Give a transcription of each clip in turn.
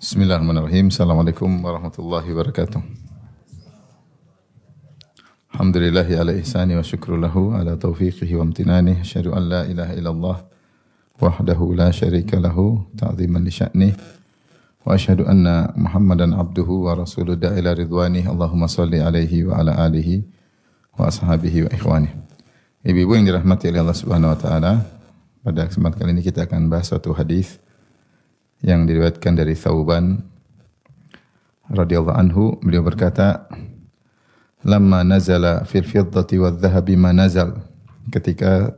Bismillahirrahmanirrahim. Assalamualaikum warahmatullahi wabarakatuh. Alhamdulillahi ala ihsani wa syukru lahu ala taufiqihi wa amtinani. Asyhadu an la ilaha illallah wahdahu la syarika lahu ta'ziman li sya'nih. Wa asyhadu anna Muhammadan abduhu wa rasuluhu da'ila ridwani. Allahumma salli alaihi wa ala alihi wa ashabihi wa ikhwani. Ibu-ibu yang dirahmati oleh Allah Subhanahu wa taala, pada kesempatan kali ini kita akan bahas suatu hadis yang diriwayatkan dari Thauban radhiyallahu anhu. Beliau berkata, "Lamma nazala fil fiddati wadh-dhahabi ma nazal." Ketika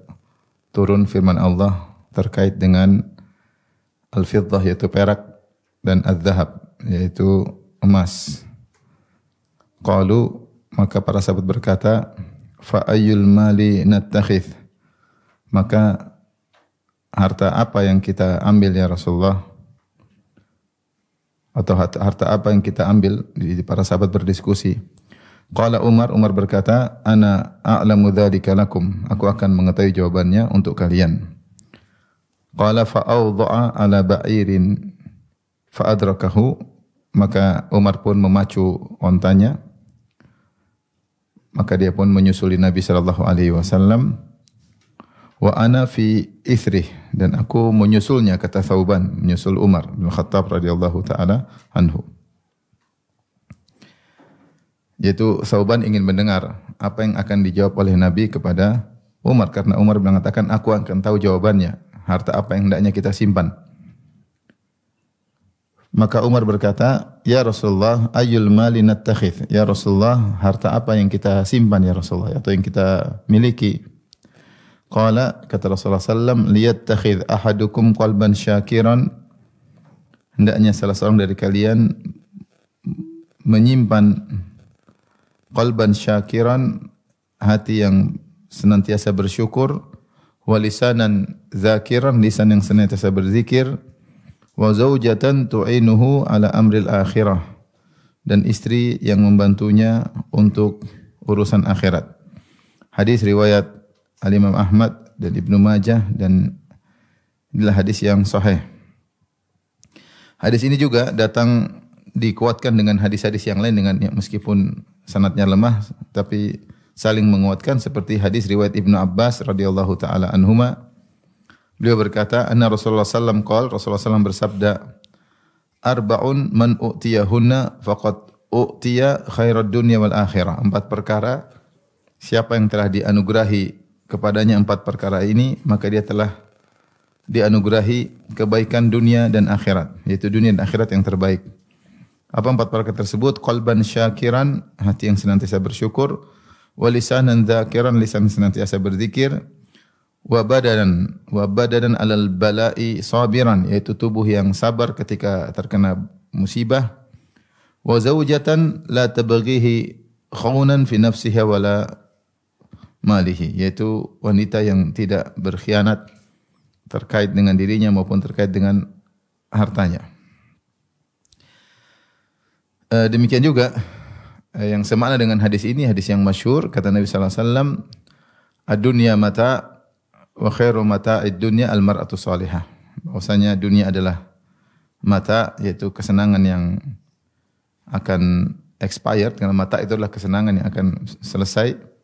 turun firman Allah terkait dengan al-fiddah yaitu perak dan adz-dhahab yaitu emas. Qalu, maka para sahabat berkata, "Fa ayyul mali nattakhidh?" Maka harta apa yang kita ambil ya Rasulullah? Atau harta apa yang kita ambil? Para sahabat berdiskusi. Qala Umar berkata, "Ana a'lamu dzalika lakum." Aku akan mengetahui jawabannya untuk kalian. Qala fa'awda'a ala ba'irin fa'adrakahu. Maka Umar pun memacu ontanya. Maka dia pun menyusuli Nabi sallallahu alaihi wasallam. Wa ana fi ithrih, dan aku menyusulnya, kata Thauban, menyusul Umar bin Khattab radhiyallahu taala anhu. Yaitu Thauban ingin mendengar apa yang akan dijawab oleh Nabi kepada Umar, karena Umar mengatakan, aku akan tahu jawabannya, harta apa yang hendaknya kita simpan. Maka Umar berkata, "Ya Rasulullah, ayyul mali nattakhidh?" Ya Rasulullah, harta apa yang kita simpan ya Rasulullah, atau yang kita miliki? Qala, kata Rasulullah sallam, "Liyattakhidh ahadukum qalban syakiran." Hendaknya salah seorang dari kalian menyimpan qalban syakiran, hati yang senantiasa bersyukur, wa lisanan zakiran, lisan yang senantiasa berzikir, wa zaujatan tu'inuhu ala amril akhirah, dan istri yang membantunya untuk urusan akhirat. Hadis riwayat Al-Imam Ahmad dan Ibnu Majah, dan inilah hadis yang sahih. Hadis ini juga datang dikuatkan dengan hadis-hadis yang lain dengan meskipun sanadnya lemah tapi saling menguatkan, seperti hadis riwayat Ibnu Abbas radhiyallahu taala anhuma. Beliau berkata, anna Rasulullah sallam qala, Rasulullah sallam bersabda, "Arba'un man u'tiyahunna faqad u'tiya khairad dunya wal akhirah." 4 perkara, siapa yang telah dianugerahi kepadanya 4 perkara ini, maka dia telah dianugerahi kebaikan dunia dan akhirat, yaitu dunia dan akhirat yang terbaik. Apa 4 perkara tersebut? Qalban syakiran, hati yang senantiasa bersyukur, wa lisanan dzakiran, lisan senantiasa berzikir, wa badanan alal bala'i sabiran, yaitu tubuh yang sabar ketika terkena musibah, wa zaujatan la tabghihi khawnan fi nafsiha wala malihi, yaitu wanita yang tidak berkhianat terkait dengan dirinya maupun terkait dengan hartanya. Demikian juga yang semakna dengan hadis ini, hadis yang masyhur, kata Nabi sallallahu alaihi wasallam, "Ad-dunya mata' wa khairu mata'id dunya al-mar'atu salihah." Bahwasanya dunia adalah mata, yaitu kesenangan yang akan expired, karena mata itu adalah kesenangan yang akan selesai.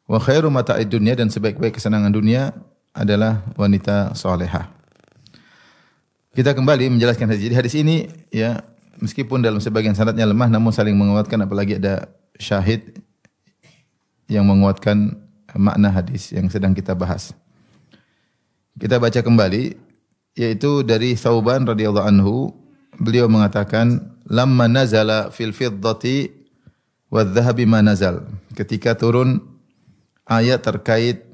Wa khairu mata'id dunya, dan sebaik-baik kesenangan dunia adalah wanita salihah. Kita kembali menjelaskan hadis. Jadi hadis ini ya, meskipun dalam sebagian sanadnya lemah, namun saling menguatkan, apalagi ada syahid yang menguatkan makna hadis yang sedang kita bahas. Kita baca kembali, yaitu dari Thauban radhiyallahu anhu, beliau mengatakan, "Lamma nazala fil fiddati wadh-dhahabi ma nazal." Ketika turun ayat terkait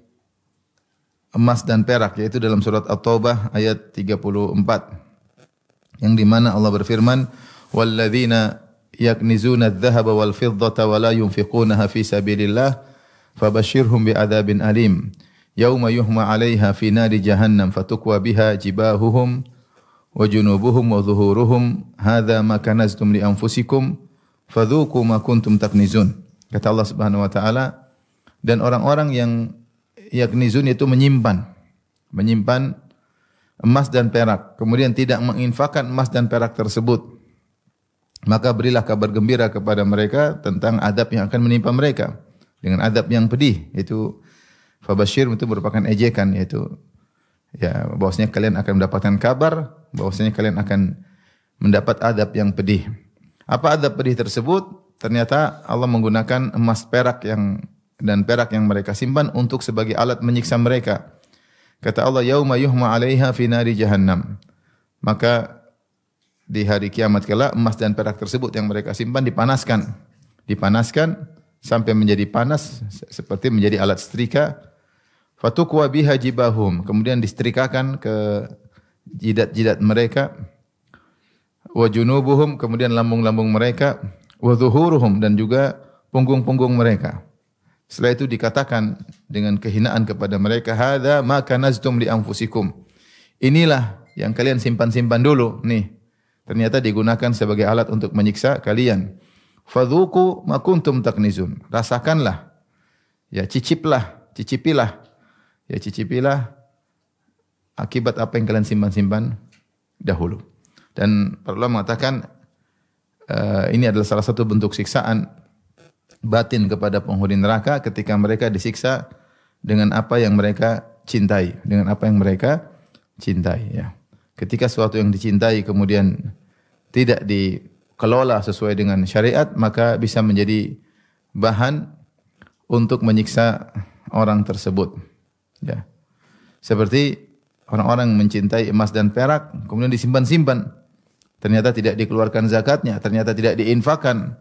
emas dan perak, yaitu dalam surat At-Taubah ayat 34, yang di mana Allah berfirman, "Walladzina yaknizuna adh-dhahaba wal fiddata wa la yunfiqunaha fi sabilillah fabashshirhum bi'adzabin alim yauma yuhma 'alaiha fi nari jahannam fatukwa biha jibahuhum wa junubuhum wa dhuhuruhum hadza ma kanaztum li anfusikum fadzuqu ma kuntum taknizun." Kata Allah Subhanahu wa taala, dan orang-orang yang yaknizun itu menyimpan emas dan perak, kemudian tidak menginfakkan emas dan perak tersebut, maka berilah kabar gembira kepada mereka tentang adab yang akan menimpa mereka dengan adab yang pedih. Itu fabashir itu merupakan ejekan, yaitu ya bahwasanya kalian akan mendapatkan kabar bahwasanya kalian akan mendapat adab yang pedih. Apa adab pedih tersebut? Ternyata Allah menggunakan emas perak dan perak yang mereka simpan untuk sebagai alat menyiksa mereka. Kata Allah, yauma yuhma 'alaiha fi nari jahannam. Maka di hari kiamat kelak emas dan perak tersebut yang mereka simpan dipanaskan sampai menjadi panas seperti menjadi alat setrika. Fatukwa biha jibahum, kemudian disetrikakan ke jidat-jidat mereka. Wa junubuhum, kemudian lambung-lambung mereka. Wa zuhuruhum, dan juga punggung-punggung mereka. Setelah itu dikatakan dengan kehinaan kepada mereka, hadza ma kanaztum li anfusikum. Inilah yang kalian simpan-simpan dulu nih. Ternyata digunakan sebagai alat untuk menyiksa kalian. Fadzuqu ma kuntum taknizun. Rasakanlah. Ya, cicipilah akibat apa yang kalian simpan-simpan dahulu. Dan para ulama mengatakan ini adalah salah satu bentuk siksaan batin kepada penghuni neraka ketika mereka disiksa dengan apa yang mereka cintai, ya. Ketika sesuatu yang dicintai kemudian tidak dikelola sesuai dengan syariat, maka bisa menjadi bahan untuk menyiksa orang tersebut. Ya. Seperti orang-orang mencintai emas dan perak, kemudian disimpan-simpan. Ternyata tidak dikeluarkan zakatnya, ternyata tidak diinfakkan.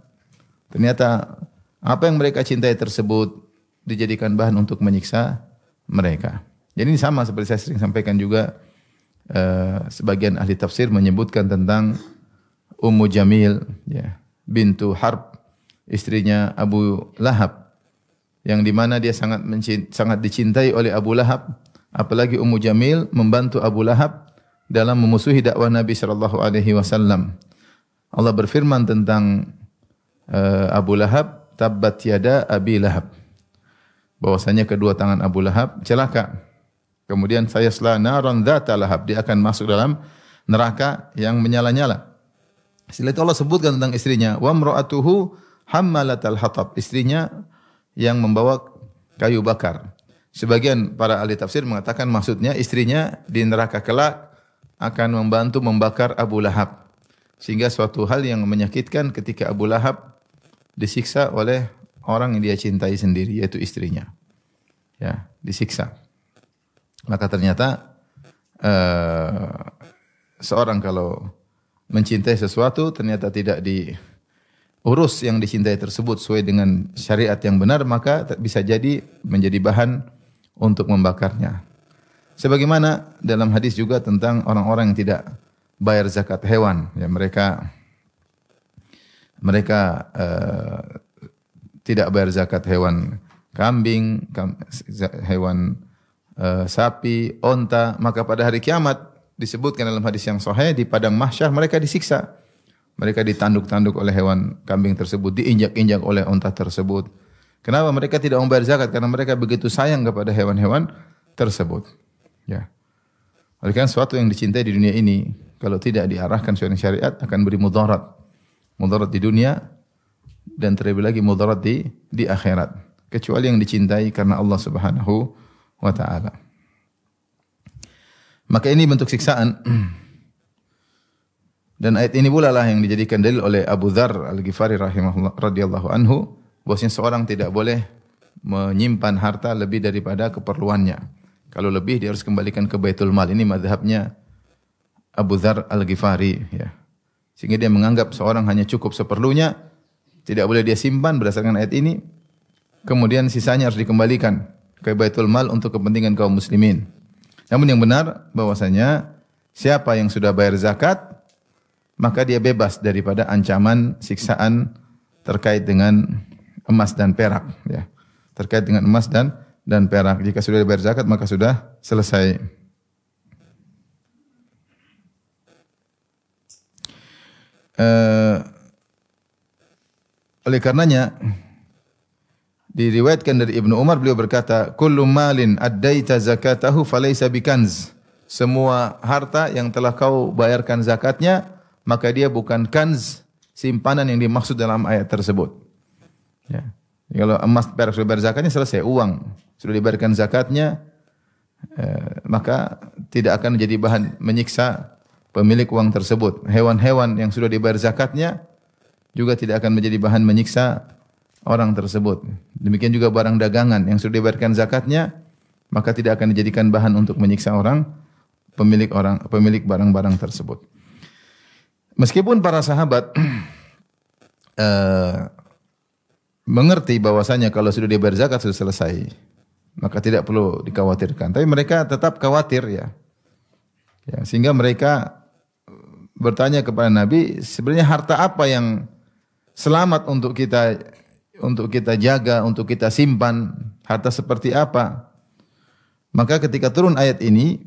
Ternyata apa yang mereka cintai tersebut dijadikan bahan untuk menyiksa mereka. Jadi ini sama seperti saya sering sampaikan juga. Sebagian ahli tafsir menyebutkan tentang Ummu Jamil, ya, bintu Harb, istrinya Abu Lahab, yang di mana dia sangat dicintai oleh Abu Lahab. Apalagi Ummu Jamil membantu Abu Lahab dalam memusuhi dakwah Nabi sallallahu alaihi wasallam. Allah berfirman tentang Abu Lahab, tabbat yada Abi Lahab, bahwasanya kedua tangan Abu Lahab celaka. Kemudian sayasla naran dzata lahab, dia akan masuk dalam neraka yang menyala-nyala. Setelah itu Allah sebutkan tentang istrinya, wa imra'atuhu hammalatal hatab, istrinya yang membawa kayu bakar. Sebagian para ahli tafsir mengatakan maksudnya istrinya di neraka kelak akan membantu membakar Abu Lahab. Sehingga suatu hal yang menyakitkan ketika Abu Lahab disiksa oleh orang yang dia cintai sendiri, yaitu istrinya. Ya, disiksa. Maka ternyata seorang kalau mencintai sesuatu ternyata tidak diurus yang dicintai tersebut sesuai dengan syariat yang benar, maka bisa jadi menjadi bahan untuk membakarnya. Sebagaimana dalam hadis juga tentang orang-orang yang tidak bayar zakat hewan, ya, mereka tidak bayar zakat hewan kambing, hewan sapi, onta, maka pada hari kiamat disebutkan dalam hadis yang sahih, di padang mahsyar mereka disiksa. Mereka ditanduk-tanduk oleh hewan kambing tersebut, diinjak-injak oleh onta tersebut. Kenapa? Mereka tidak membayar zakat karena mereka begitu sayang kepada hewan-hewan tersebut. Ya. Oleh karena sesuatu yang dicintai di dunia ini, kalau tidak diarahkan sesuai dengan syariat akan beri mudarat. Mudarat di dunia dan terlebih lagi mudarat di akhirat. Kecuali yang dicintai karena Allah Subhanahu wa ta'ala. Maka ini bentuk siksaan. Dan ayat ini pula lah yang dijadikan dalil oleh Abu Dzar Al-Ghifari rahimahullah radhiyallahu anhu, bahwasanya seorang tidak boleh menyimpan harta lebih daripada keperluannya. Kalau lebih dia harus kembalikan ke Baitul Mal. Ini mazhabnya Abu Dzar Al-Ghifari, ya. Sehingga dia menganggap seorang hanya cukup seperlunya, tidak boleh dia simpan berdasarkan ayat ini. Kemudian sisanya harus dikembalikan ke Baitul Mal untuk kepentingan kaum muslimin. Namun yang benar bahwasanya siapa yang sudah bayar zakat, maka dia bebas daripada ancaman siksaan terkait dengan emas dan perak, ya. Terkait dengan emas dan perak. Jika sudah bayar zakat maka sudah selesai. Oleh karenanya diriwayatkan dari Ibnu Umar, beliau berkata, "Kullu malin addaita zakatahu falaysa bikanz semua harta yang telah kau bayarkan zakatnya, maka dia bukan kanz, simpanan yang dimaksud dalam ayat tersebut. Ya. Kalau emas perak sudah bayar zakatnya selesai, uang sudah dibayarkan zakatnya, maka tidak akan menjadi bahan menyiksa pemilik uang tersebut. Hewan-hewan yang sudah dibayar zakatnya juga tidak akan menjadi bahan menyiksa orang tersebut. Demikian juga barang dagangan yang sudah dibayarkan zakatnya, maka tidak akan dijadikan bahan untuk menyiksa pemilik barang-barang tersebut. Meskipun para sahabat mengerti bahwasanya kalau sudah dibayar zakat sudah selesai, maka tidak perlu dikhawatirkan. Tapi mereka tetap khawatir ya. Sehingga mereka bertanya kepada Nabi, sebenarnya harta apa yang selamat untuk kita jaga, untuk kita simpan? Harta seperti apa? Maka ketika turun ayat ini,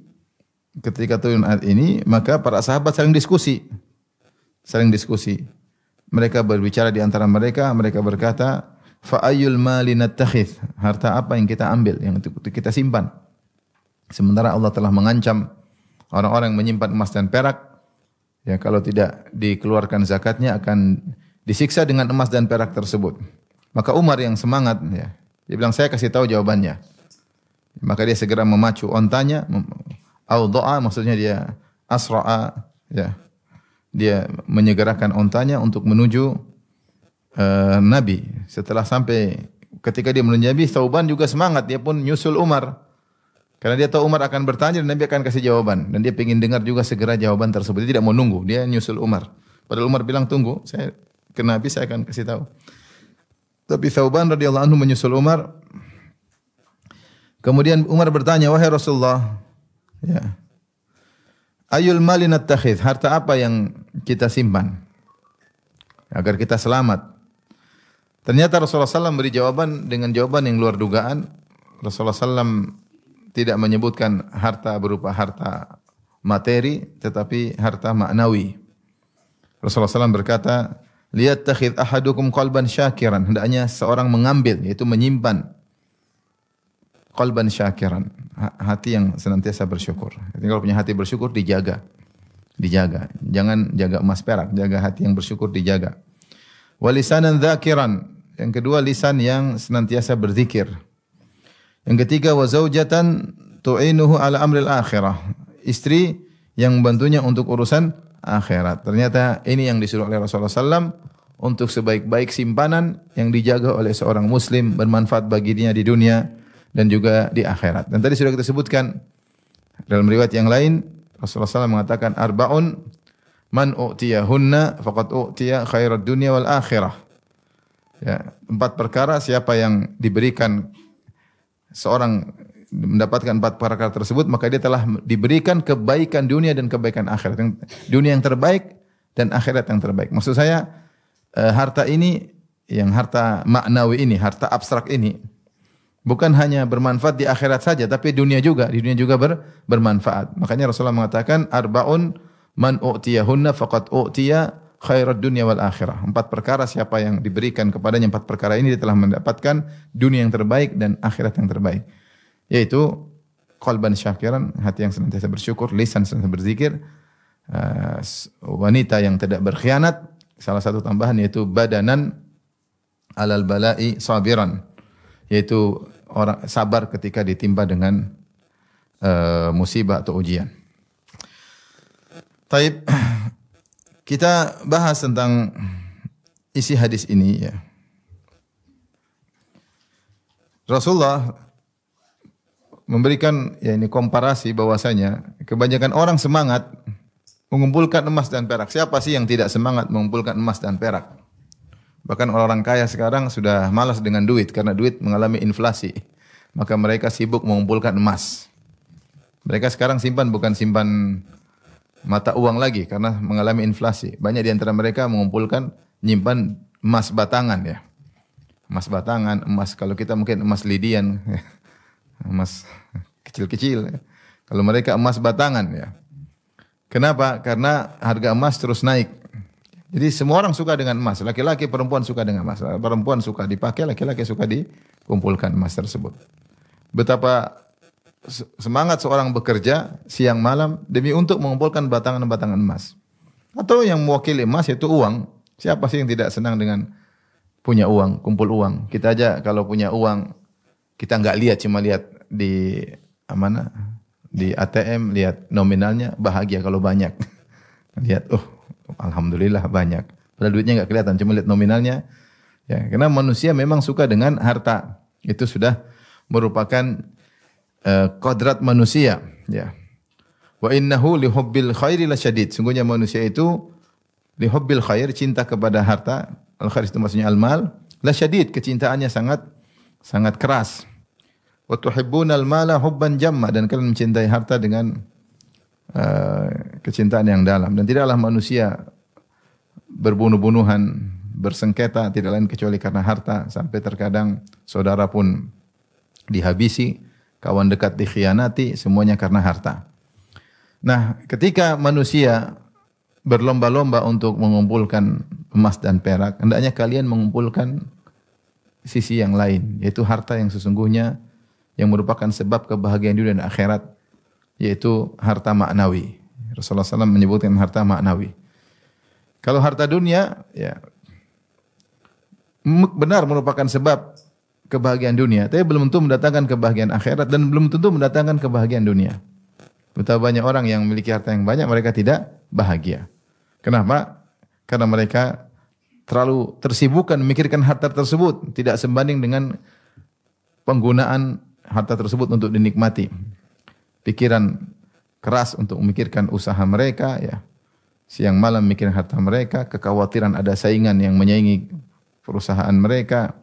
maka para sahabat saling diskusi. Mereka berbicara di antara mereka berkata, fa ayyul mali nattakhidh? Harta apa yang kita ambil, yang untuk kita simpan? Sementara Allah telah mengancam orang-orang yang menyimpan emas dan perak, ya kalau tidak dikeluarkan zakatnya akan disiksa dengan emas dan perak tersebut. Maka Umar yang semangat, ya, dia bilang saya kasih tahu jawabannya. Maka dia segera memacu ontanya, awda'a maksudnya dia asra'a, ya. Dia menyegerakan ontanya untuk menuju Nabi. Setelah sampai ketika dia menuju Nabi, Thauban juga semangat, dia pun nyusul Umar. Karena dia tahu Umar akan bertanya dan Nabi akan kasih jawaban. Dan dia ingin dengar juga segera jawaban tersebut. Dia tidak mau nunggu, dia nyusul Umar. Padahal Umar bilang tunggu, saya ke Nabi saya akan kasih tahu. Tapi Thauban radhiyallahu anhu menyusul Umar. Kemudian Umar bertanya, wahai Rasulullah, ya, ayul mali nattakhidh? Harta apa yang kita simpan agar kita selamat? Ternyata Rasulullah SAW beri jawaban dengan jawaban yang luar dugaan. Rasulullah SAW tidak menyebutkan harta berupa harta materi, tetapi harta maknawi. Rasulullah SAW berkata, liyattakhidh ahadukum qalban syakiran. Hendaknya seorang mengambil, yaitu menyimpan qalban syakiran, hati yang senantiasa bersyukur. Jadi kalau punya hati bersyukur dijaga. Jangan jaga emas perak, jaga hati yang bersyukur dijaga. Walisanan dzakiran, yang kedua lisan yang senantiasa berzikir. Yang ketiga wa zaujatan tu'inuhu ala amril akhirah, istri yang membantunya untuk urusan akhirat. Ternyata ini yang disuruh oleh Rasulullah SAW untuk sebaik-baik simpanan yang dijaga oleh seorang muslim, bermanfaat baginya di dunia dan juga di akhirat. Dan tadi sudah kita sebutkan dalam riwayat yang lain, Rasulullah SAW mengatakan arba'un man u'tiyahunna faqad u'tiya khairat dunya wal akhirah. Ya, 4 perkara siapa yang diberikan seorang mendapatkan 4 perkara tersebut, maka dia telah diberikan kebaikan dunia dan kebaikan akhirat. Dunia yang terbaik dan akhirat yang terbaik. Maksud saya harta ini, yang harta maknawi ini, harta abstrak ini, bukan hanya bermanfaat di akhirat saja, tapi dunia juga. Di dunia juga bermanfaat. Makanya Rasulullah mengatakan, arba'un man u'tiyahunna faqad u'tiya khairat dunya wal akhirah. 4 perkara siapa yang diberikan kepadanya 4 perkara ini, dia telah mendapatkan dunia yang terbaik dan akhirat yang terbaik. Yaitu qalban syakiran, hati yang senantiasa bersyukur, lisan senantiasa berzikir, wanita yang tidak berkhianat. Salah satu tambahan yaitu badanan alal bala'i sabiran, yaitu orang sabar ketika ditimpa dengan musibah atau ujian. Taib, kita bahas tentang isi hadis ini ya. Rasulullah memberikan ya ini komparasi bahwasanya kebanyakan orang semangat mengumpulkan emas dan perak. Siapa sih yang tidak semangat mengumpulkan emas dan perak? Bahkan orang kaya sekarang sudah malas dengan duit karena duit mengalami inflasi. Maka mereka sibuk mengumpulkan emas. Mereka sekarang simpan bukan simpan mata uang lagi karena mengalami inflasi. Banyak di antara mereka mengumpulkan, nyimpan emas batangan ya. Emas batangan, emas kalau kita mungkin emas lidian, emas kecil-kecil. Kalau mereka emas batangan ya. Kenapa? Karena harga emas terus naik. Jadi semua orang suka dengan emas. Laki-laki, perempuan suka dengan emas. Perempuan suka dipakai, laki-laki suka dikumpulkan emas tersebut. Betapa semangat seorang bekerja siang malam demi untuk mengumpulkan batangan-batangan emas. Atau yang mewakili emas yaitu uang. Siapa sih yang tidak senang dengan punya uang, kumpul uang? Kita aja kalau punya uang, kita nggak lihat, cuma lihat di mana? Di ATM, lihat nominalnya, bahagia kalau banyak. Lihat, alhamdulillah banyak. Padahal duitnya nggak kelihatan, cuma lihat nominalnya. Ya, karena manusia memang suka dengan harta. Itu sudah merupakan kodrat manusia. Ya. Wa innahu lihubbil khairi lasyadid. Sungguhnya manusia itu lihubbil khair, cinta kepada harta. Al-khair itu maksudnya al-mal. Lasyadid, kecintaannya sangat keras. Wa tuhibbunal mala hubban jamma, dan kalian mencintai harta dengan kecintaan yang dalam. Dan tidaklah manusia berbunuh-bunuhan, bersengketa tidak lain kecuali karena harta, sampai terkadang saudara pun dihabisi, kawan dekat dikhianati, semuanya karena harta. Nah, ketika manusia berlomba-lomba untuk mengumpulkan emas dan perak, hendaknya kalian mengumpulkan sisi yang lain, yaitu harta yang sesungguhnya yang merupakan sebab kebahagiaan dunia dan akhirat, yaitu harta maknawi. Rasulullah SAW menyebutkan harta maknawi. Kalau harta dunia, ya benar merupakan sebab kebahagiaan dunia, tapi belum tentu mendatangkan kebahagiaan akhirat dan belum tentu mendatangkan kebahagiaan dunia. Betapa banyak orang yang memiliki harta yang banyak, mereka tidak bahagia. Kenapa? Karena mereka terlalu tersibukkan memikirkan harta tersebut, tidak sebanding dengan penggunaan harta tersebut untuk dinikmati. Pikiran keras untuk memikirkan usaha mereka, ya. Siang malam memikirkan harta mereka, kekhawatiran ada saingan yang menyaingi perusahaan mereka,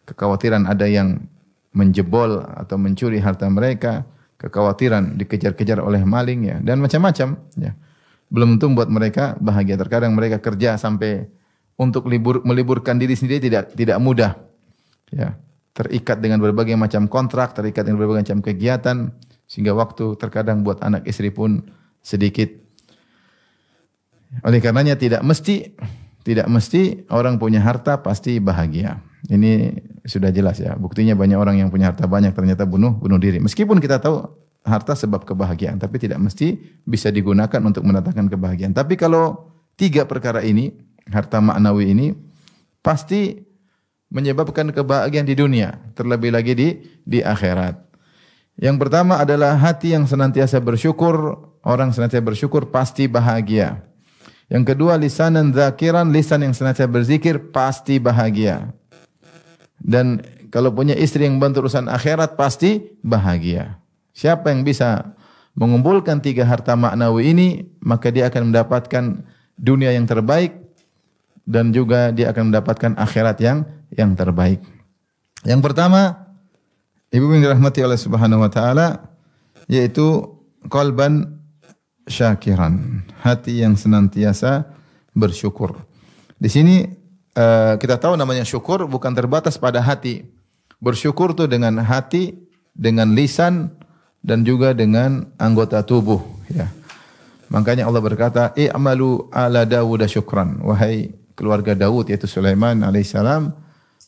kekhawatiran ada yang menjebol atau mencuri harta mereka, kekhawatiran dikejar-kejar oleh maling, ya, dan macam-macam, ya. Belum tentu membuat mereka bahagia. Terkadang mereka kerja sampai untuk meliburkan diri sendiri tidak mudah, ya. Terikat dengan berbagai macam kontrak, terikat dengan berbagai macam kegiatan, sehingga waktu terkadang buat anak istri pun sedikit. Oleh karenanya tidak mesti orang punya harta pasti bahagia. Ini sudah jelas, ya. Buktinya banyak orang yang punya harta banyak ternyata bunuh diri. Meskipun kita tahu harta sebab kebahagiaan, tapi tidak mesti bisa digunakan untuk mendatangkan kebahagiaan. Tapi kalau tiga perkara ini, harta maknawi ini pasti menyebabkan kebahagiaan di dunia, terlebih lagi di akhirat. Yang pertama adalah hati yang senantiasa bersyukur. Orang senantiasa bersyukur pasti bahagia. Yang kedua, lisanan dzakiran, lisan yang senantiasa berzikir pasti bahagia. Dan kalau punya istri yang bantu urusan akhirat pasti bahagia. Siapa yang bisa mengumpulkan tiga harta maknawi ini, maka dia akan mendapatkan dunia yang terbaik dan juga dia akan mendapatkan akhirat yang terbaik. Yang pertama, ibu yang dirahmati oleh Subhanahu wa taala, yaitu qalban syakiran, hati yang senantiasa bersyukur. Di sini kita tahu namanya syukur bukan terbatas pada hati. Bersyukur itu dengan hati, dengan lisan, dan juga dengan anggota tubuh, ya. Makanya Allah berkata, "I'malu ala Dawud syukran." Wahai keluarga Daud yaitu Sulaiman alaihissalam,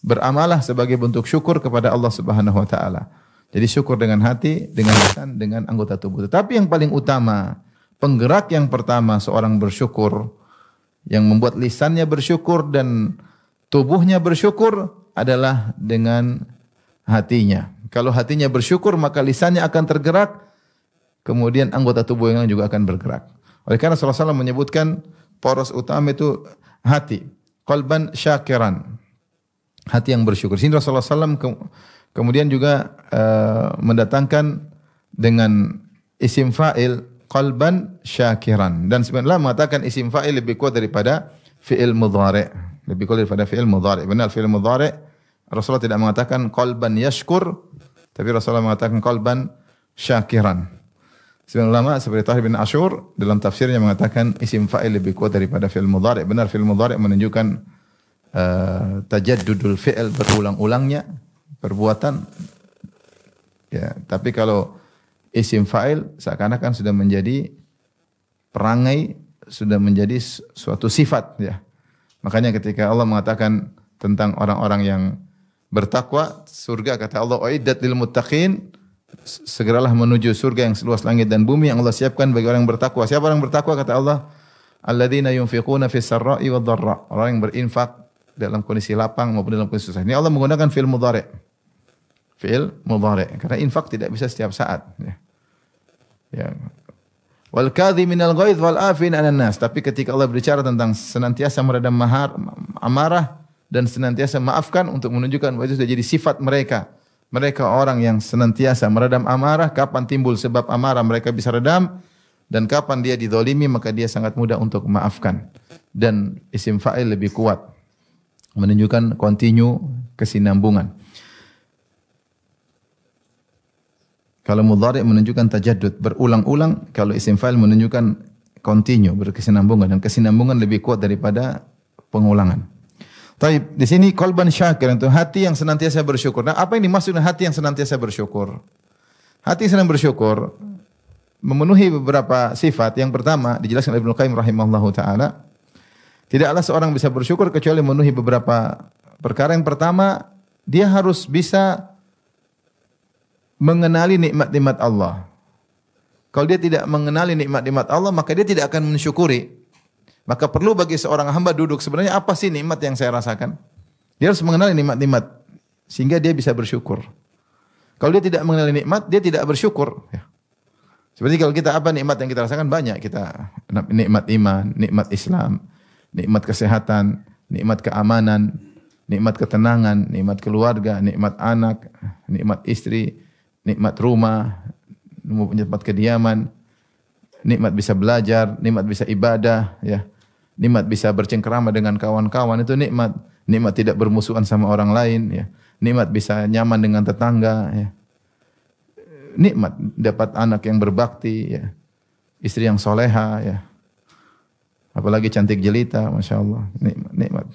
beramalah sebagai bentuk syukur kepada Allah Subhanahu wa taala. Jadi syukur dengan hati, dengan lisan, dengan anggota tubuh. Tetapi yang paling utama, penggerak yang pertama seorang bersyukur, yang membuat lisannya bersyukur dan tubuhnya bersyukur adalah dengan hatinya. Kalau hatinya bersyukur, maka lisannya akan tergerak, kemudian anggota tubuh yang lain juga akan bergerak. Oleh karena Rasulullah SAW menyebutkan poros utama itu hati, qalban syakiran, hati yang bersyukur. Sini Rasulullah SAW kemudian juga mendatangkan dengan isim fa'il qalban syakiran. Dan sebenarnya mengatakan isim fa'il lebih kuat daripada fi'il mudhari'. Lebih kuat daripada fi'il mudhari'. Benar fi'il mudhari' Rasulullah tidak mengatakan qalban yashkur, tapi Rasulullah mengatakan qalban syakiran. Sebagian ulama seperti Tahir bin Ashur dalam tafsirnya mengatakan isim fa'il lebih kuat daripada fi'il mudhari'. Benar fi'il mudhari' menunjukkan tajaddudul fi'il, berulang-ulangnya perbuatan. Ya, tapi kalau isim fa'il seakan-akan sudah menjadi perangai, sudah menjadi suatu sifat, ya. Makanya ketika Allah mengatakan tentang orang-orang yang bertakwa, surga kata Allah uiddat lil muttaqin, segeralah menuju surga yang seluas langit dan bumi yang Allah siapkan bagi orang yang bertakwa. Siapa orang bertakwa? Kata Allah, alladzina yunfiquna fis sarra'i wad dharra. Orang yang berinfak dalam kondisi lapang maupun dalam kondisi susah. Ini Allah menggunakan fi'il mudhari'. Fi'il mudhari'. Karena infak tidak bisa setiap saat. Ya. Wal kadhiminal ghaidh wal afin 'alan nas. Tapi ketika Allah berbicara tentang senantiasa meredam amarah dan senantiasa maafkan untuk menunjukkan bahwa itu sudah jadi sifat mereka. Mereka orang yang senantiasa meredam amarah, kapan timbul sebab amarah mereka bisa redam, dan kapan dia dizalimi maka dia sangat mudah untuk memaafkan. Dan isim fa'il lebih kuat, menunjukkan continue, kesinambungan. Kalau mudhari' menunjukkan tajaddud, berulang-ulang. Kalau isim fa'il menunjukkan continue, berkesinambungan, dan kesinambungan lebih kuat daripada pengulangan. Taib, di sini qalban syakir itu hati yang senantiasa bersyukur. Nah, apa yang dimaksud dengan hati yang senantiasa bersyukur? Hati yang senang bersyukur memenuhi beberapa sifat. Yang pertama dijelaskan oleh Ibnu Qayyim rahimahullahu taala, tidaklah seorang bisa bersyukur kecuali memenuhi beberapa perkara. Yang pertama, dia harus bisa mengenali nikmat-nikmat Allah. Kalau dia tidak mengenali nikmat-nikmat Allah, maka dia tidak akan mensyukuri. Maka perlu bagi seorang hamba duduk, sebenarnya apa sih nikmat yang saya rasakan? Dia harus mengenali nikmat-nikmat sehingga dia bisa bersyukur. Kalau dia tidak mengenali nikmat, dia tidak bersyukur. Ya. Seperti kalau kita apa nikmat yang kita rasakan banyak. Kita nikmat iman, nikmat Islam, nikmat kesehatan, nikmat keamanan, nikmat ketenangan, nikmat keluarga, nikmat anak, nikmat istri, nikmat rumah, nikmat kediaman, nikmat bisa belajar, nikmat bisa ibadah, ya. Nikmat bisa bercengkerama dengan kawan-kawan, itu nikmat. Nikmat tidak bermusuhan sama orang lain, ya. Nikmat bisa nyaman dengan tetangga, ya. Nikmat dapat anak yang berbakti, ya. Istri yang soleha, ya. Apalagi cantik jelita, Masya Allah. Nikmat.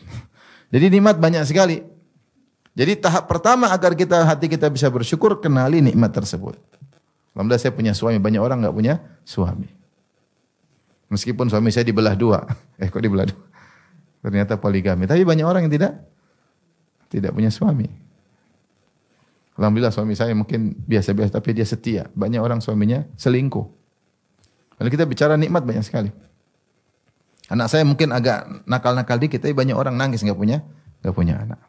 Jadi nikmat banyak sekali. Jadi tahap pertama agar hati kita bisa bersyukur, kenali nikmat tersebut. Alhamdulillah saya punya suami, banyak orang enggak punya suami. Meskipun suami saya dibelah dua. Kok dibelah dua? Ternyata poligami. Tapi banyak orang yang tidak punya suami. Alhamdulillah suami saya mungkin biasa-biasa tapi dia setia. Banyak orang suaminya selingkuh. Kalau kita bicara nikmat banyak sekali. Anak saya mungkin agak nakal-nakal dikit, tapi banyak orang nangis enggak punya anak.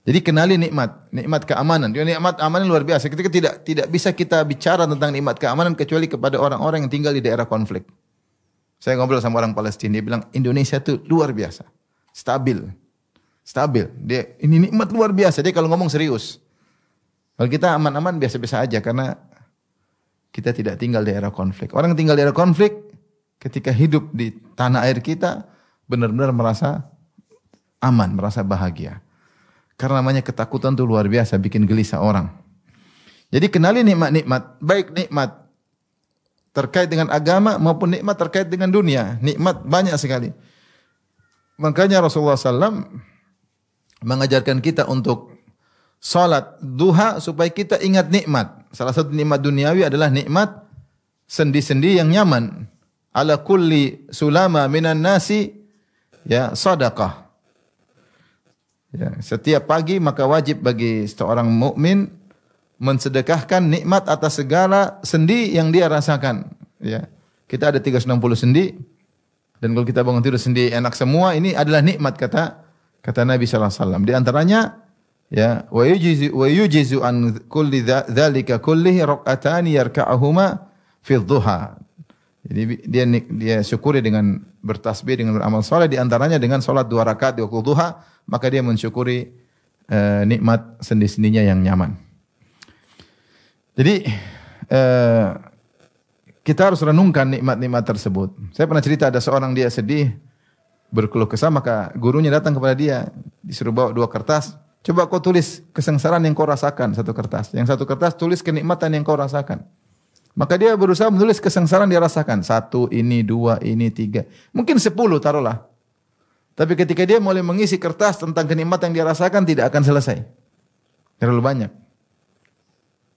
Jadi kenali nikmat keamanan. Nikmat keamanan luar biasa. Ketika tidak bisa kita bicara tentang nikmat keamanan kecuali kepada orang-orang yang tinggal di daerah konflik. Saya ngobrol sama orang Palestina, dia bilang Indonesia itu luar biasa, stabil. Dia ini nikmat luar biasa. Dia kalau ngomong serius. Kalau kita aman-aman biasa-biasa aja karena kita tidak tinggal di daerah konflik. Orang yang tinggal di daerah konflik ketika hidup di tanah air kita benar-benar merasa aman, merasa bahagia. Karena namanya ketakutan itu luar biasa, bikin gelisah orang. Jadi kenali nikmat-nikmat, baik nikmat terkait dengan agama maupun nikmat terkait dengan dunia. Nikmat banyak sekali. Makanya Rasulullah SAW mengajarkan kita untuk salat duha supaya kita ingat nikmat. Salah satu nikmat duniawi adalah nikmat sendi-sendi yang nyaman. Ala kulli sulama minan nasi ya sadaqah. Ya, setiap pagi maka wajib bagi seorang mukmin mensedekahkan nikmat atas segala sendi yang dia rasakan. Ya. Kita ada 360 sendi dan kalau kita bangun tidur sendi enak semua, ini adalah nikmat kata Nabi sallallahu alaihi wasallam. Di antaranya ya wa yujizu an kulli dzalika kullihi raq'atani yarka'uhuma fi dhuha. Jadi dia syukuri dengan bertasbih, dengan beramal saleh, di antaranya dengan salat 2 rakaat di waktu duha, maka dia mensyukuri nikmat sendi-sendinya yang nyaman. Jadi kita harus renungkan nikmat-nikmat tersebut. Saya pernah cerita ada seorang dia sedih, berkeluh kesah, maka gurunya datang kepada dia, disuruh bawa 2 kertas. Coba kau tulis kesengsaraan yang kau rasakan, 1 kertas. Yang 1 kertas tulis kenikmatan yang kau rasakan. Maka dia berusaha menulis kesengsaraan dia rasakan. 1, ini, 2, ini, 3. Mungkin 10 taruhlah. Tapi ketika dia mulai mengisi kertas tentang kenikmatan yang dia rasakan, tidak akan selesai. Terlalu banyak.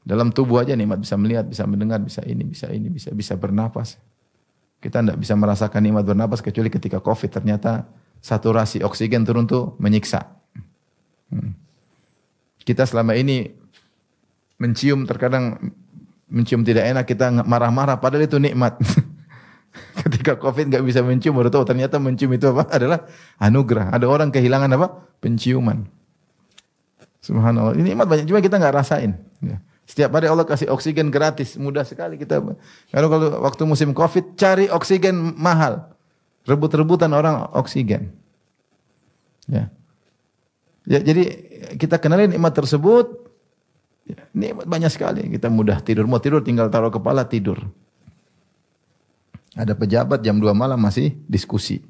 Dalam tubuh aja nikmat, bisa melihat, bisa mendengar, bisa bernapas. Kita tidak bisa merasakan nikmat bernapas kecuali ketika COVID ternyata saturasi oksigen turun tuh menyiksa. Kita selama ini mencium terkadang mencium tidak enak, kita marah-marah, padahal itu nikmat. Ketika COVID nggak bisa mencium, baru tahu ternyata mencium itu apa? Adalah anugerah. Ada orang kehilangan apa? Penciuman. Subhanallah. Ini nikmat banyak, cuma kita nggak rasain. Ya. Setiap hari Allah kasih oksigen gratis, mudah sekali kita. Kalau waktu musim COVID, cari oksigen mahal. Rebut-rebutan orang oksigen. Ya. Ya, jadi kita kenali nikmat tersebut. Ya, nikmat banyak sekali. Kita mudah tidur, mau tidur tinggal taruh kepala tidur. Ada pejabat jam 2 malam masih diskusi.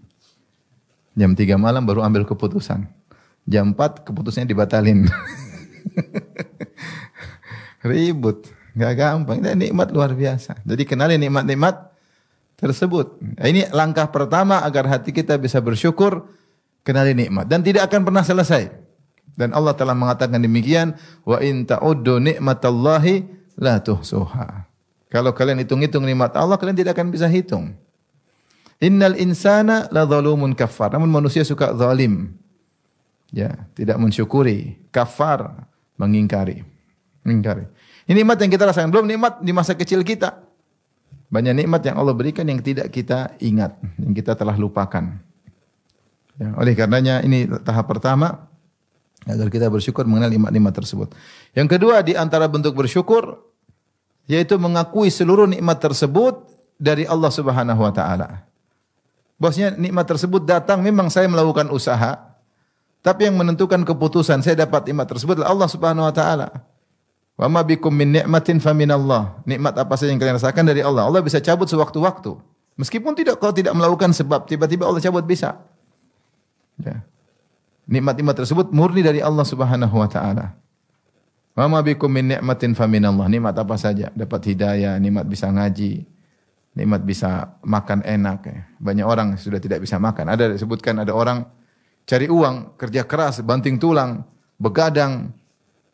Jam 3 malam baru ambil keputusan. Jam 4 keputusannya dibatalin. Ribut, enggak gampang. Ini nikmat luar biasa. Jadi kenali nikmat-nikmat tersebut. Ini langkah pertama agar hati kita bisa bersyukur, kenali nikmat dan tidak akan pernah selesai. Dan Allah telah mengatakan demikian, wa in ta'uddu ni'matallahi la tuhsuha. Kalau kalian hitung-hitung nikmat Allah, kalian tidak akan bisa hitung. Innal insana la zalumun kafar. Namun manusia suka zalim. Ya, tidak mensyukuri, kafar, mengingkari. Ini nikmat yang kita rasakan, belum nikmat di masa kecil kita. Banyak nikmat yang Allah berikan yang tidak kita ingat, yang kita telah lupakan. Ya, oleh karenanya ini tahap pertama agar kita bersyukur mengenal nikmat-nikmat tersebut. Yang kedua di antara bentuk bersyukur yaitu mengakui seluruh nikmat tersebut dari Allah Subhanahu wa taala. Bosnya nikmat tersebut datang memang saya melakukan usaha, tapi yang menentukan keputusan saya dapat nikmat tersebut adalah Allah Subhanahu wa taala. Wa ma bikum min ni'matin faminallah. Nikmat apa saja yang kalian rasakan dari Allah. Allah bisa cabut sewaktu-waktu. Meskipun kalau tidak melakukan sebab, tiba-tiba Allah cabut bisa. Ya. Nikmat-nikmat tersebut murni dari Allah Subhanahu wa taala. Wa ma bikum min ni'matin faminallah. Nikmat apa saja, dapat hidayah, nikmat bisa ngaji, nikmat bisa makan enak. Banyak orang sudah tidak bisa makan. Ada disebutkan ada orang cari uang, kerja keras, banting tulang, begadang.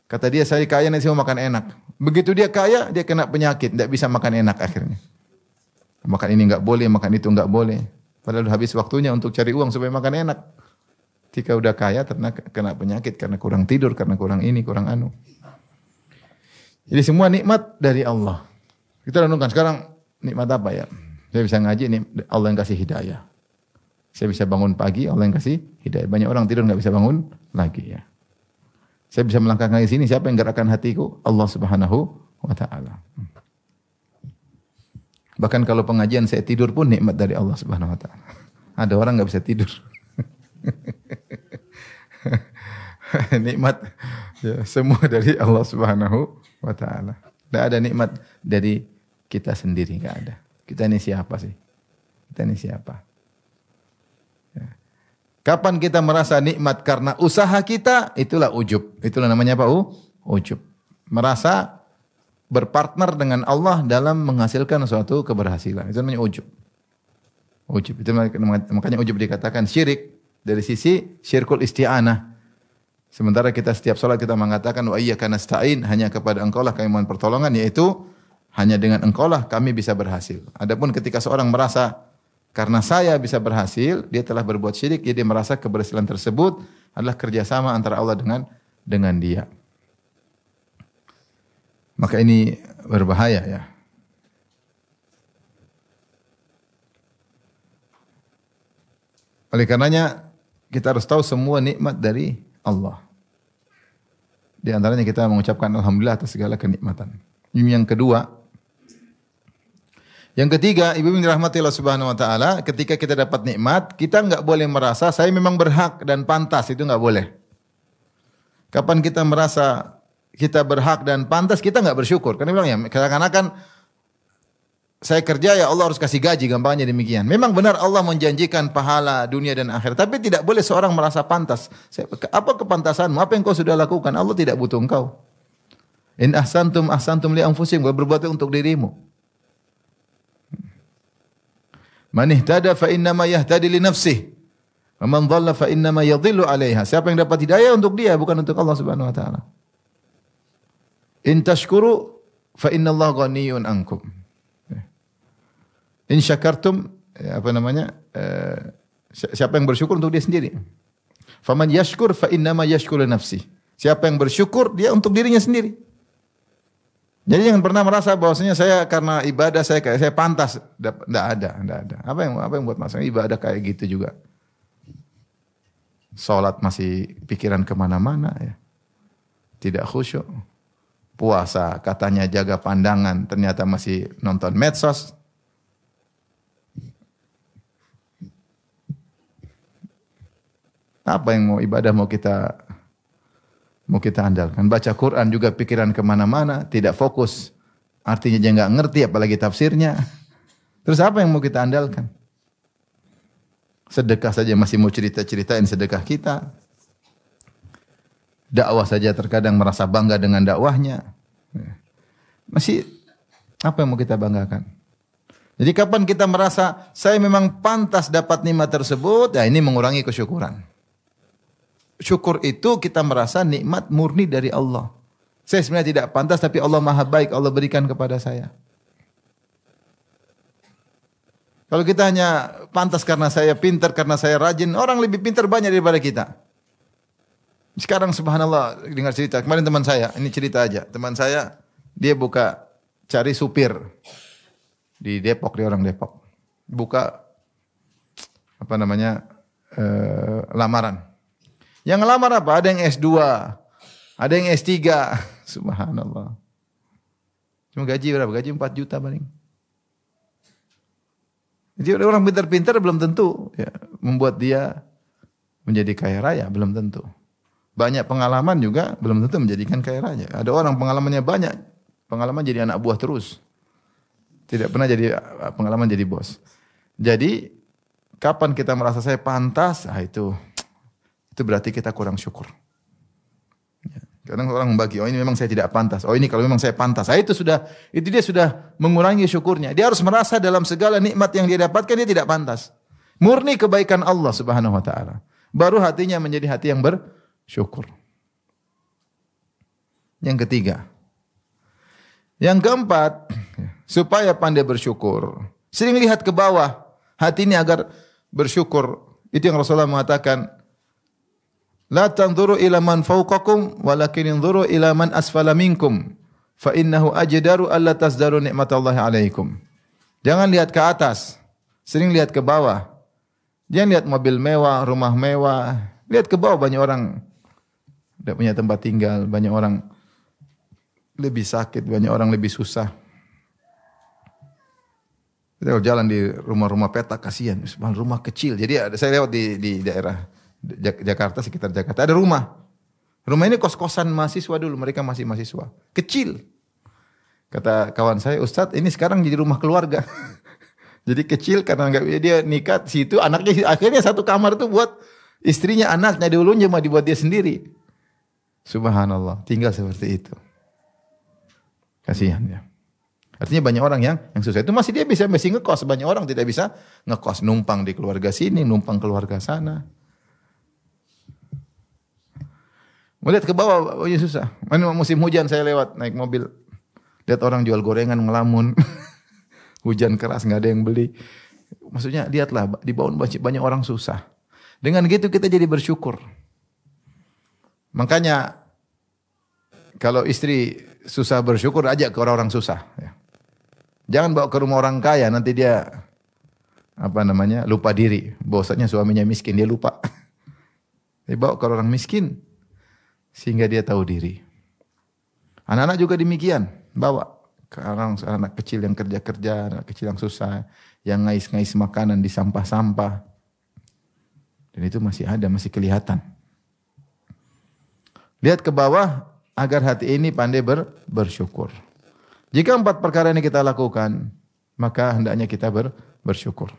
Kata dia saya kaya nanti saya mau makan enak. Begitu dia kaya, dia kena penyakit, tidak bisa makan enak akhirnya. Makan ini enggak boleh, makan itu enggak boleh. Padahal habis waktunya untuk cari uang supaya makan enak. Ketika udah kaya ternyata kena penyakit karena kurang tidur, karena kurang ini, kurang anu. Jadi semua nikmat dari Allah. Kita renungkan sekarang nikmat apa ya? Saya bisa ngaji, ini Allah yang kasih hidayah. Saya bisa bangun pagi, Allah yang kasih hidayah. Banyak orang tidur enggak bisa bangun lagi ya. Saya bisa melangkahkan di sini, siapa yang gerakkan hatiku? Allah Subhanahu wa taala. Bahkan kalau pengajian saya tidur pun nikmat dari Allah Subhanahu wa taala. Ada orang enggak bisa tidur. Nikmat ya, semua dari Allah Subhanahu wa taala. Tidak ada nikmat dari kita sendiri, enggak ada. Kita ini siapa sih? Kita ini siapa? Ya. Kapan kita merasa nikmat karena usaha kita, itulah ujub. Itulah namanya apa? Ujub. Merasa berpartner dengan Allah dalam menghasilkan suatu keberhasilan. Itu namanya ujub. Ujub. Itu makanya ujub dikatakan syirik dari sisi syirkul isti'anah. Sementara kita setiap salat kita mengatakan wa iyyaka nasta'in, hanya kepada Engkau lah kami mohon pertolongan, yaitu hanya dengan Engkau lah kami bisa berhasil. Adapun ketika seorang merasa karena saya bisa berhasil, dia telah berbuat syirik, jadi dia merasa keberhasilan tersebut adalah kerjasama antara Allah dengan dia. Maka ini berbahaya ya. Oleh karenanya kita harus tahu semua nikmat dari Allah. Di antaranya kita mengucapkan alhamdulillah atas segala kenikmatan. Ini yang kedua. Yang ketiga, ibu dirahmati Allah Subhanahu wa taala, ketika kita dapat nikmat, kita enggak boleh merasa saya memang berhak dan pantas, itu enggak boleh. Kapan kita merasa kita berhak dan pantas, kita enggak bersyukur. Karena bilang ya, kadang-kadang saya kerja ya Allah harus kasih gaji, gampangnya demikian. Memang benar Allah menjanjikan pahala dunia dan akhirat, tapi tidak boleh seorang merasa pantas. Apa kepantasanmu? Apa yang kau sudah lakukan? Allah tidak butuh engkau. In ahsantum ahsantum li anfusikum, berbuat untuk dirimu. Man ihtada fa innama yahtadi li nafsihi wa man dhalla fa innama yadhillu 'alaiha. Siapa yang dapat hidayah untuk dia, bukan untuk Allah Subhanahu wa taala. In tashkuru fa innallaha ghaniyyun ankum. In syakartum siapa yang bersyukur untuk dia sendiri. Faman yashkur fa innama yashkuru li nafsihi. Siapa yang bersyukur dia untuk dirinya sendiri. Jadi jangan pernah merasa bahwasanya saya karena ibadah saya pantas. Enggak ada. Apa yang buat masalah ibadah kayak gitu juga. Salat masih pikiran kemana-mana ya. Tidak khusyuk. Puasa katanya jaga pandangan, ternyata masih nonton medsos. Apa yang mau ibadah mau kita andalkan? Baca Quran juga pikiran kemana-mana, tidak fokus. Artinya dia nggak ngerti, apalagi tafsirnya. Terus apa yang mau kita andalkan? Sedekah saja masih mau cerita-ceritain sedekah kita. Dakwah saja terkadang merasa bangga dengan dakwahnya. Masih apa yang mau kita banggakan? Jadi kapan kita merasa saya memang pantas dapat nikmat tersebut, ya ini mengurangi kesyukuran. Syukur itu kita merasa nikmat murni dari Allah. Saya sebenarnya tidak pantas tapi Allah Maha baik, Allah berikan kepada saya. Kalau kita hanya pantas karena saya pintar, karena saya rajin, orang lebih pintar banyak daripada kita. Sekarang subhanallah dengar cerita, kemarin teman saya, ini cerita aja. Teman saya dia buka cari supir di Depok, dia orang Depok. Buka lamaran. Yang ngelamar apa? Ada yang S2, ada yang S3. Subhanallah. Cuma gaji berapa? Gaji 4 juta paling. Jadi orang pintar-pintar belum tentu ya, membuat dia menjadi kaya raya, belum tentu. Banyak pengalaman juga belum tentu menjadikan kaya raya. Ada orang pengalamannya banyak, pengalaman jadi anak buah terus. Tidak pernah jadi pengalaman jadi bos. Jadi kapan kita merasa saya pantas? Itu berarti kita kurang syukur. Kadang orang membagi, oh ini memang saya tidak pantas. Oh ini kalau memang saya pantas. Itu dia sudah mengurangi syukurnya. Dia harus merasa dalam segala nikmat yang dia dapatkan dia tidak pantas. Murni kebaikan Allah Subhanahu wa taala. Baru hatinya menjadi hati yang bersyukur. Yang ketiga. Yang keempat, supaya pandai bersyukur. Sering lihat ke bawah hati ini agar bersyukur. Itu yang Rasulullah mengatakan, la tanzuru ila man fawqakum walakin inzuru ila man asfala minkum fa innahu ajdaru alla tazdaru nikmatallahi alaikum. Jangan lihat ke atas, sering lihat ke bawah. Jangan lihat mobil mewah, rumah mewah. Lihat ke bawah, banyak orang tidak punya tempat tinggal, banyak orang lebih sakit, banyak orang lebih susah. Kita jalan di rumah-rumah petak kasihan, rumah kecil. Jadi saya lewat di daerah Jakarta, sekitar Jakarta, ada rumah. Rumah ini kos-kosan mahasiswa dulu, mereka masih mahasiswa. Kecil. Kata kawan saya, Ustadz ini sekarang jadi rumah keluarga. Jadi kecil karena dia nikah situ, anaknya akhirnya satu kamar itu buat istrinya, anaknya, dulunya cuma dibuat dia sendiri. Subhanallah, tinggal seperti itu. Kasihan ya. Artinya banyak orang yang susah itu masih dia bisa ngekos, banyak orang tidak bisa ngekos, numpang di keluarga sini, numpang keluarga sana. Melihat ke bawah, oh ya susah. Mana musim hujan saya lewat naik mobil, lihat orang jual gorengan ngelamun, hujan keras nggak ada yang beli. Maksudnya lihatlah di bawah banyak orang susah. Dengan gitu kita jadi bersyukur. Makanya kalau istri susah bersyukur, ajak ke orang-orang susah. Jangan bawa ke rumah orang kaya, nanti dia lupa diri. Bahwasanya suaminya miskin, dia lupa. Dibawa ke orang miskin sehingga dia tahu diri. Anak-anak juga demikian, bawa ke anak kecil yang kerja-kerja, anak kecil yang susah, yang ngais-ngais makanan di sampah-sampah. Dan itu masih ada, masih kelihatan. Lihat ke bawah agar hati ini pandai bersyukur. Jika 4 perkara ini kita lakukan, maka hendaknya kita bersyukur.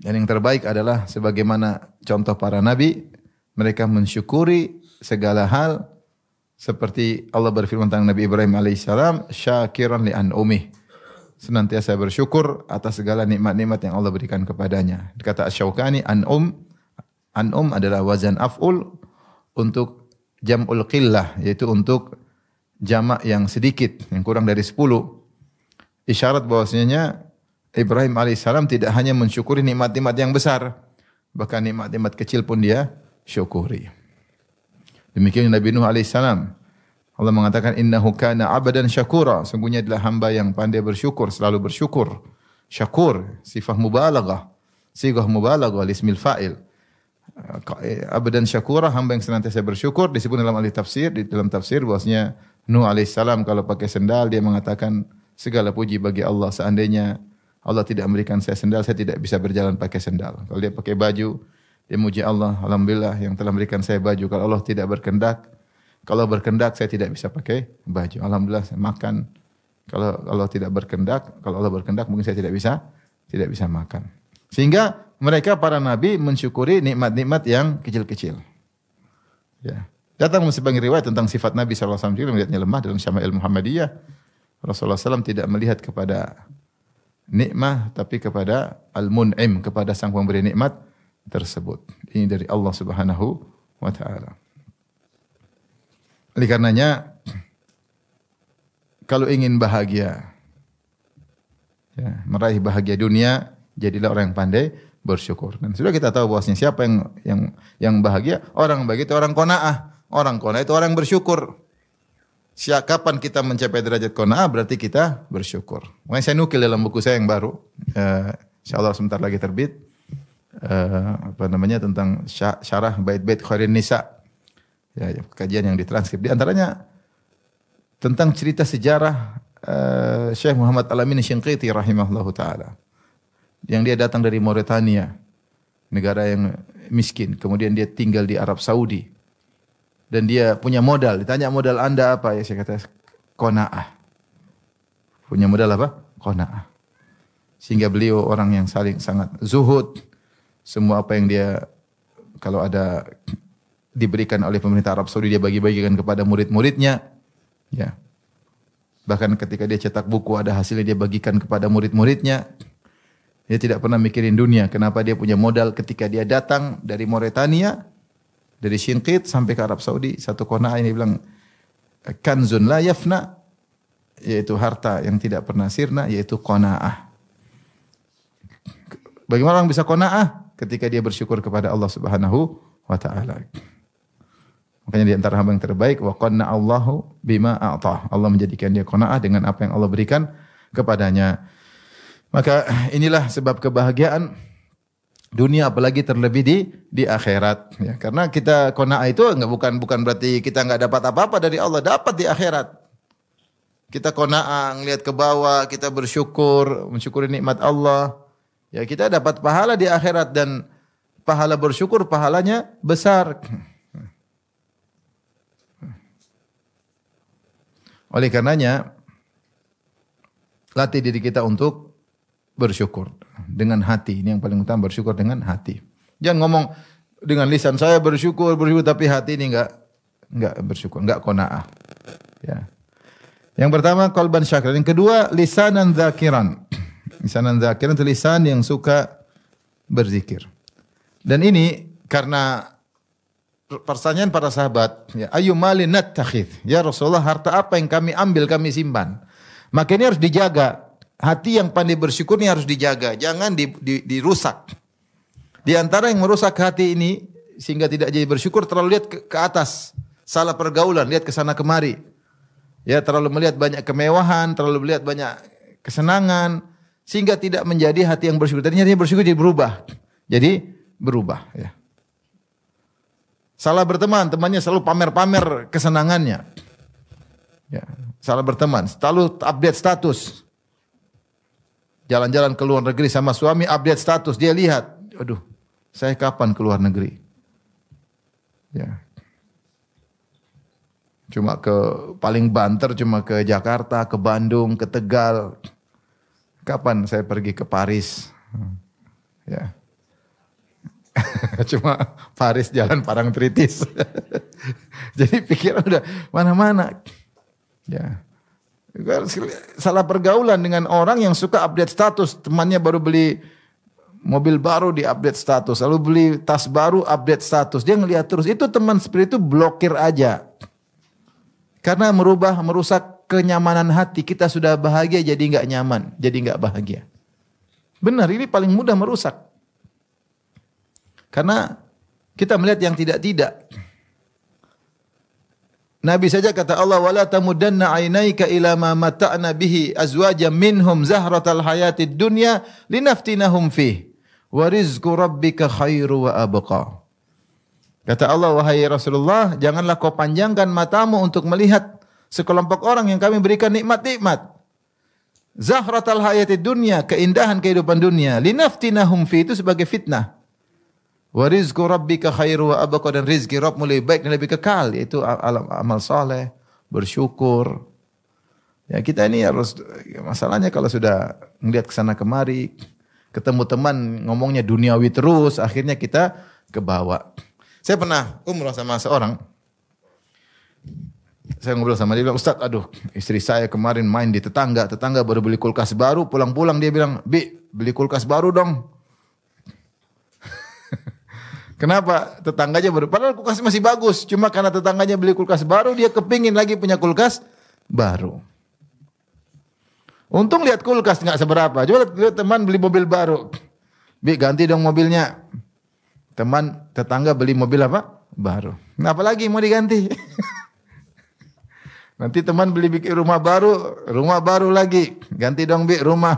Dan yang terbaik adalah sebagaimana contoh para nabi, mereka mensyukuri segala hal seperti Allah berfirman tentang Nabi Ibrahim alaihissalam, syakiran li an'umih. Senantiasa bersyukur atas segala nikmat-nikmat yang Allah berikan kepadanya. Kata Asy-Syaukani, an'um adalah wazan af'ul untuk jam'ul qillah, yaitu untuk jamak yang sedikit, yang kurang dari 10. Isyarat bahwasanya Ibrahim alaihissalam tidak hanya mensyukuri nikmat-nikmat yang besar, bahkan nikmat-nikmat kecil pun dia syukuri. Demikian Nabi Nuh alaihissalam. Allah mengatakan innahu kana 'abdan syakura, sungguhnya adalah hamba yang pandai bersyukur, selalu bersyukur. Syakur, sifat mubalaghah, sigah mubalaghah lismil fa'il. Abdan syakura, hamba yang senantiasa bersyukur. Disebut dalam ahli tafsir, di dalam tafsir bahwasanya Nuh alaihissalam kalau pakai sendal dia mengatakan segala puji bagi Allah, seandainya Allah tidak memberikan saya sendal, saya tidak bisa berjalan pakai sendal. Kalau dia pakai baju, dia muji Allah, alhamdulillah yang telah memberikan saya baju. Kalau Allah tidak berkehendak, kalau berkehendak saya tidak bisa pakai baju. Alhamdulillah saya makan. Kalau Allah tidak berkehendak, kalau Allah berkehendak mungkin saya tidak bisa makan. Sehingga mereka para nabi mensyukuri nikmat-nikmat yang kecil-kecil. Ya. Datang sebagai riwayat tentang sifat Nabi sallallahu alaihi wasallam melihatnya lemah dalam Syama'il Muhammadiyah. Rasulullah SAW tidak melihat kepada nikmah tapi kepada al-mun'im, kepada sang pemberi nikmat tersebut. Ini dari Allah Subhanahu wa taala. Oleh karenanya kalau ingin bahagia, ya, meraih bahagia dunia, jadilah orang yang pandai bersyukur. Dan sudah kita tahu bahwasanya siapa yang bahagia, orang bahagia itu orang qanaah. Orang qanaah itu orang yang bersyukur. Kapan kita mencapai derajat qanaah berarti kita bersyukur. Makanya saya nukil dalam buku saya yang baru, insyaallah sebentar lagi terbit, tentang syarah bait-bait Khairin Nisa. Ya, kajian yang ditranskrip. Di antaranya tentang cerita sejarah Syekh Muhammad Al-Amin Shinqiti rahimahullahu taala. Yang dia datang dari Mauritania, negara yang miskin. Kemudian dia tinggal di Arab Saudi. Dan dia punya modal. Ditanya modal Anda apa? Ya saya kata qanaah. Punya modal apa? Qanaah. Sehingga beliau orang yang sangat zuhud. Semua apa yang dia kalau ada diberikan oleh pemerintah Arab Saudi dia bagi-bagikan kepada murid-muridnya. Ya. Bahkan ketika dia cetak buku ada hasilnya dia bagikan kepada murid-muridnya. Dia tidak pernah mikirin dunia. Kenapa dia punya modal ketika dia datang dari Mauritania, dari Shinqit sampai ke Arab Saudi, satu qanaah ini bilang kanzun la yafna, yaitu harta yang tidak pernah sirna, yaitu qanaah. Bagaimana orang bisa qanaah? Ketika dia bersyukur kepada Allah Subhanahu wa taala. Makanya di antara hamba yang terbaik wa qanna Allahu bima a'tah. Allah menjadikan dia qanaah dengan apa yang Allah berikan kepadanya. Maka inilah sebab kebahagiaan dunia apalagi terlebih di akhirat ya. Karena kita qanaah itu bukan berarti kita enggak dapat apa-apa dari Allah, dapat di akhirat. Kita qanaah ngelihat ke bawah, kita bersyukur, mensyukuri nikmat Allah. Ya, kita dapat pahala di akhirat dan pahala bersyukur pahalanya besar. Oleh karenanya latih diri kita untuk bersyukur dengan hati. Ini yang paling utama, bersyukur dengan hati. Jangan ngomong dengan lisan saya bersyukur tapi hati ini enggak bersyukur, enggak qanaah. Ya. Yang pertama qalban syakiran, yang kedua lisanan dzakiran. Lisanan dzakiran itu lisan yang suka berzikir. Dan ini karena pertanyaan para sahabat, ya ayu malin nattakhidh? Ya Rasulullah, harta apa yang kami ambil, kami simpan? Maka ini harus dijaga. Hati yang pandai bersyukur ini harus dijaga, jangan dirusak. Di antara yang merusak hati ini sehingga tidak jadi bersyukur, terlalu lihat ke atas, salah pergaulan, lihat ke sana kemari. Ya, terlalu melihat banyak kemewahan, terlalu melihat banyak kesenangan sehingga tidak menjadi hati yang bersyukur. Tadinya bersyukur jadi berubah. Jadi berubah ya. Salah berteman, temannya selalu pamer-pamer kesenangannya. Ya, salah berteman, selalu update status. Jalan-jalan ke luar negeri sama suami, update status. Dia lihat, aduh, saya kapan ke luar negeri? Ya. Cuma paling banter cuma ke Jakarta, ke Bandung, ke Tegal. Kapan saya pergi ke Paris? Ya. Cuma Paris jalan Parangtritis. Jadi pikiran udah mana-mana. Ya. Salah pergaulan dengan orang yang suka update status. Temannya baru beli mobil baru, di update status. Lalu beli tas baru, update status. Dia ngelihat terus. Itu teman seperti itu blokir aja. Karena merusak kenyamanan hati. Kita sudah bahagia jadi enggak nyaman, jadi enggak bahagia. Benar, ini paling mudah merusak. Karena kita melihat yang tidak-tidak. Nabi saja kata Allah, wala tamuddanna ainaika ila ma mata'na bihi azwajan minhum zahratal hayatid dunya linaftinahum fih wa rizqu rabbika khairu wa abqa. Kata Allah, wahai Rasulullah, janganlah kau panjangkan matamu untuk melihat sekelompok orang yang kami berikan nikmat-nikmat. Zahratal hayatid dunya, keindahan kehidupan dunia, linaftinahum fih, itu sebagai fitnah. Wa rizqu rabbika khairu wa abqa, dan rizki Rabbmu lebih baik dan lebih kekal, yaitu amal saleh, bersyukur. Ya, kita ini harus, masalahnya kalau sudah melihat ke sana kemari, ketemu teman ngomongnya duniawi terus, akhirnya kita kebawa. Saya pernah umrah sama seorang. Saya ngobrol sama dia, bilang, Ustaz, aduh, istri saya kemarin main di tetangga baru beli kulkas baru, pulang-pulang dia bilang, Bi, beli kulkas baru dong. Kenapa? Tetangganya baru, padahal kulkas masih bagus. Cuma karena tetangganya beli kulkas baru, dia kepingin lagi punya kulkas baru. Untung lihat kulkas nggak seberapa. Coba lihat teman beli mobil baru. Bi, ganti dong mobilnya. Tetangga beli mobil apa? Baru. Nah, apa lagi mau diganti? Nanti teman beli rumah baru lagi. Ganti dong, Bi, rumah.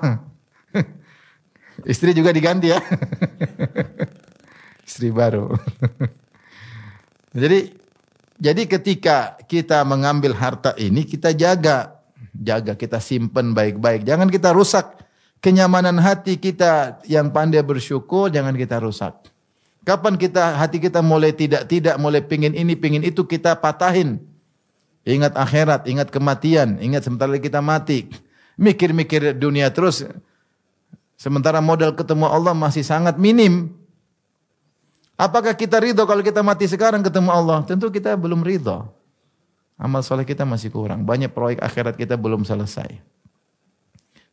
Istri juga diganti ya. Istri baru. Jadi ketika kita mengambil harta ini, kita jaga, kita simpen baik-baik. Jangan kita rusak kenyamanan hati kita yang pandai bersyukur, jangan kita rusak. Kapan hati kita mulai tidak, mulai pingin ini, pingin itu, kita patahin. Ingat akhirat, ingat kematian, ingat sebentar lagi kita mati. Mikir-mikir dunia terus, sementara modal ketemu Allah masih sangat minim. Apakah kita ridho kalau kita mati sekarang ketemu Allah? Tentu kita belum ridho. Amal soleh kita masih kurang. Banyak proyek akhirat kita belum selesai.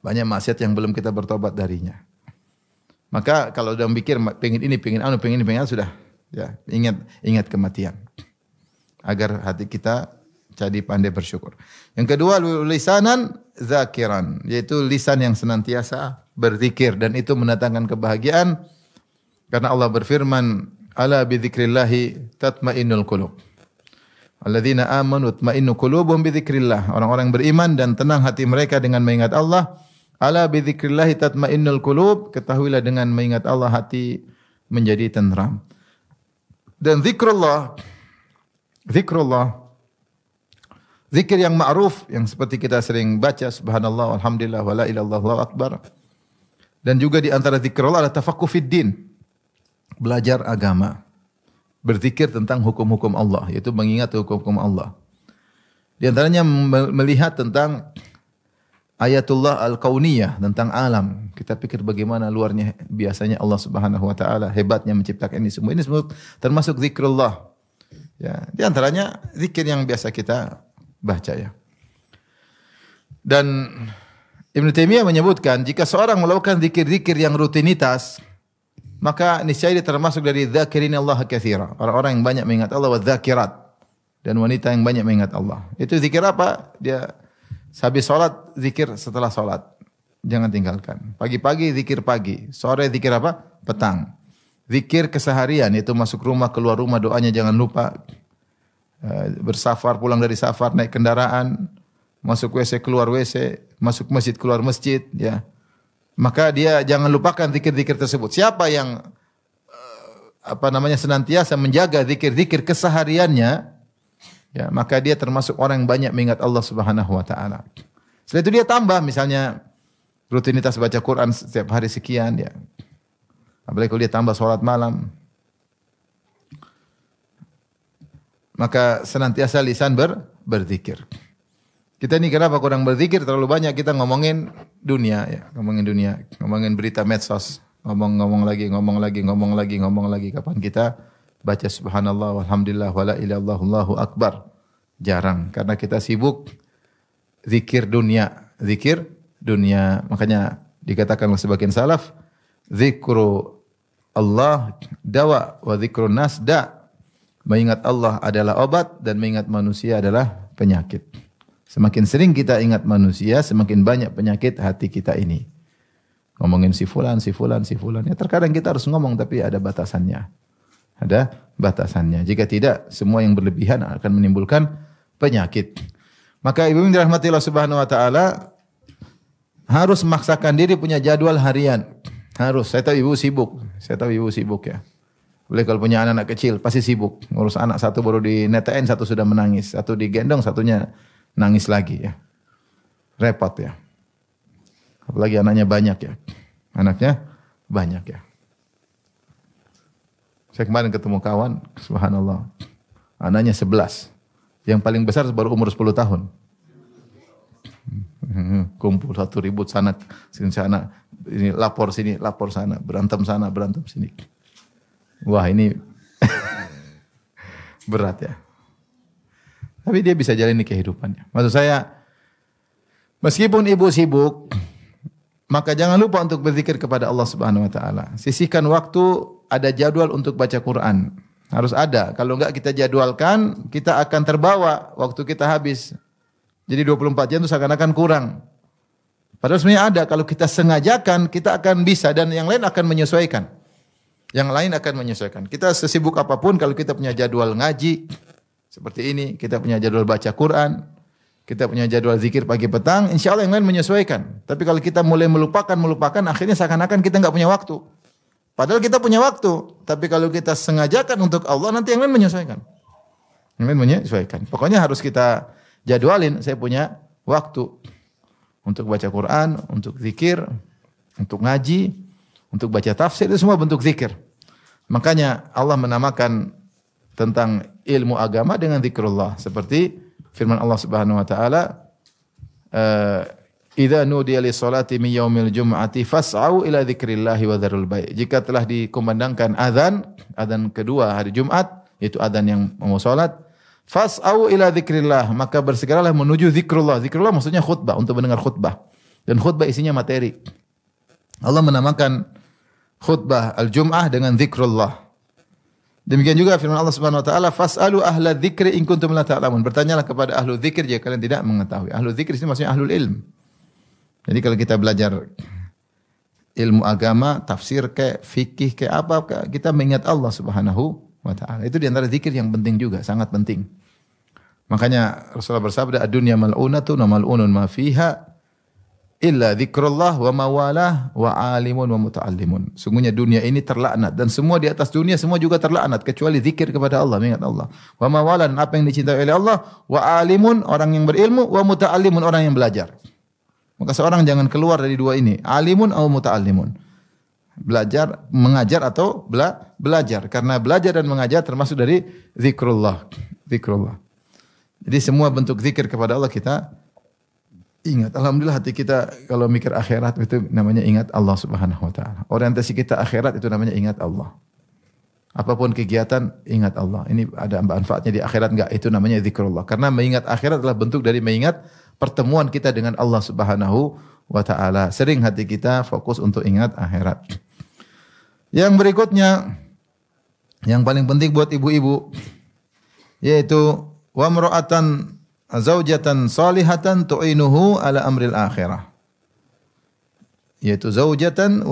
Banyak maksiat yang belum kita bertobat darinya. Maka kalau udah mikir pengen ini, pengen anu, pengen ini, pengen anu, sudah. Ya, ingat kematian. Agar hati kita jadi pandai bersyukur. Yang kedua, lisanan zakiran, yaitu lisan yang senantiasa berzikir, dan itu mendatangkan kebahagiaan. Karena Allah berfirman, ala bidzikrillahi tatmainnul qulub. Alladzina amanu tatmainnu qulubuhum bidzikrillah. Orang-orang beriman dan tenang hati mereka dengan mengingat Allah. Ala bidzikrillahi tatmainnul qulub. Ketahuilah dengan mengingat Allah hati menjadi tenteram. Dan zikrullah, zikir yang ma'ruf, yang seperti kita sering baca, subhanallah, alhamdulillah, wa la ilaha illallah, Allahu akbar. Dan juga di antara zikrullah ada tafaqquh fid din. Belajar agama, berzikir tentang hukum-hukum Allah, yaitu mengingat hukum-hukum Allah. Di antaranya melihat tentang ayatullah al-kauniyah, tentang alam. Kita pikir bagaimana luarnya biasanya Allah Subhanahu wa taala, hebatnya menciptakan ini semua. Ini semua termasuk zikrullah. Ya, di antaranya zikir yang biasa kita baca ya. Dan Ibnu Taimiyah menyebutkan, jika seorang melakukan zikir-zikir yang rutinitas, maka niscaya dia termasuk dari dzakirin Allah katsira, orang-orang yang banyak mengingat Allah, wa dzakirat, dan wanita yang banyak mengingat Allah. Itu zikir apa? Dia habis salat zikir setelah salat. Jangan tinggalkan. Pagi-pagi zikir pagi, sore zikir apa? Petang. Zikir keseharian, itu masuk rumah, keluar rumah, doanya jangan lupa. Bersafar, pulang dari safar, naik kendaraan, masuk WC, keluar WC, masuk masjid, keluar masjid, ya. Maka dia jangan lupakan zikir-zikir tersebut. Siapa yang senantiasa menjaga zikir-zikir kesehariannya, ya, maka dia termasuk orang yang banyak mengingat Allah Subhanahu wa taala. Setelah itu dia tambah, misalnya rutinitas baca Quran setiap hari sekian, ya. Apalagi kalau dia tambah salat malam. Maka senantiasa lisan berzikir. Kita ini kenapa kurang berzikir? Terlalu banyak kita ngomongin dunia, ya, ngomongin berita medsos, ngomong lagi. Kapan kita baca subhanallah, walhamdulillah, wala ilaha illallah, Allahu akbar? Jarang, karena kita sibuk zikir dunia. Makanya dikatakan oleh sebagian salaf, zikru Allah dawa wa zikrun nas da. Mengingat Allah adalah obat dan mengingat manusia adalah penyakit. Semakin sering kita ingat manusia, semakin banyak penyakit hati kita ini. Ngomongin si fulan. Ya, terkadang kita harus ngomong, tapi ada batasannya. Jika tidak, semua yang berlebihan akan menimbulkan penyakit. Maka ibu yang dirahmati Allah Subhanahu wa taala harus memaksakan diri punya jadwal harian. Harus. Saya tahu ibu sibuk ya. Boleh kalau punya anak-anak kecil pasti sibuk. Ngurus anak satu baru di netein, satu sudah menangis, satu digendong, satunya nangis lagi ya. Repot ya. Apalagi anaknya banyak ya. Anaknya banyak ya. Saya kemarin ketemu kawan, subhanallah. Anaknya 11. Yang paling besar baru umur 10 tahun. Kumpul satu ribut sana, sini sana, ini lapor sini, lapor sana, berantem sini. Wah ini berat ya. Tapi dia bisa jalani kehidupannya. Maksud saya, meskipun ibu sibuk, maka jangan lupa untuk berzikir kepada Allah Subhanahu wa taala. Sisihkan waktu, ada jadwal untuk baca Quran. Harus ada. Kalau enggak kita jadwalkan, kita akan terbawa waktu kita habis. Jadi 24 jam itu seakan-akan kurang. Padahal sebenarnya ada. Kalau kita sengajakan, kita akan bisa dan yang lain akan menyesuaikan. Kita sesibuk apapun kalau kita punya jadwal ngaji seperti ini, kita punya jadwal baca Quran, kita punya jadwal zikir pagi petang, insya Allah yang lain menyesuaikan. Tapi kalau kita mulai melupakan, akhirnya seakan-akan kita enggak punya waktu. Padahal kita punya waktu. Tapi kalau kita sengajakan untuk Allah, nanti yang lain menyesuaikan. Pokoknya harus kita jadwalin, saya punya waktu untuk baca Quran, untuk zikir, untuk ngaji, untuk baca tafsir, itu semua bentuk zikir. Makanya Allah menamakan tentang ilmu agama dengan zikrullah. Seperti firman Allah Subhanahu wa taala, "Idza nudiya lis-salati min yaumil jum'ati fas'au ila dzikrillahi wa dzarul bai'." Jika telah dikumandangkan azan kedua hari Jumat, yaitu azan yang mau salat, fas'au ila dzikrillah, maka bersegeralah menuju zikrullah. Zikrullah maksudnya khutbah, untuk mendengar khutbah. Dan khutbah isinya materi. Allah menamakan khutbah al-Jum'ah dengan zikrullah. Demikian juga firman Allah Subhanahu wa taala, fas'alu ahla dzikri in kuntum la ta'lamun. Bertanyalah kepada ahlu dzikir jika kalian tidak mengetahui. Ahlu dzikir ini maksudnya ahlul ilm. Jadi kalau kita belajar ilmu agama, tafsir kayak fikih kayak apa, kita mengingat Allah Subhanahu wa taala. Itu di antara zikir yang penting juga, sangat penting. Makanya Rasulullah bersabda, ad-dunya mal'unatun wa mal'unun ma fiha illa dzikrullah wa mawalah wa alimun wa muta'allimun. Sungguhnya dunia ini terlaknat dan semua di atas dunia semua juga terlaknat kecuali zikir kepada Allah, mengingat Allah. Wa mawalah, dan apa yang dicintai oleh Allah, wa alimun, orang yang berilmu, wa muta'allimun, orang yang belajar. Maka seorang jangan keluar dari dua ini, alimun atau muta'allimun. Belajar, mengajar atau belajar. Karena belajar dan mengajar termasuk dari zikrullah. Jadi semua bentuk zikir kepada Allah kita ingat. Alhamdulillah hati kita kalau mikir akhirat itu namanya ingat Allah Subhanahu wa taala. Orientasi kita akhirat itu namanya ingat Allah. Apapun kegiatan ingat Allah. Ini ada manfaatnya di akhirat enggak? Itu namanya zikrullah. Karena mengingat akhirat adalah bentuk dari mengingat pertemuan kita dengan Allah Subhanahu wa taala. Sering hati kita fokus untuk ingat akhirat. Yang berikutnya yang paling penting buat ibu-ibu yaitu wa mar'atan zaujatan salihatan tu'inuhu ala amril akhirah. Yaitu zaujatan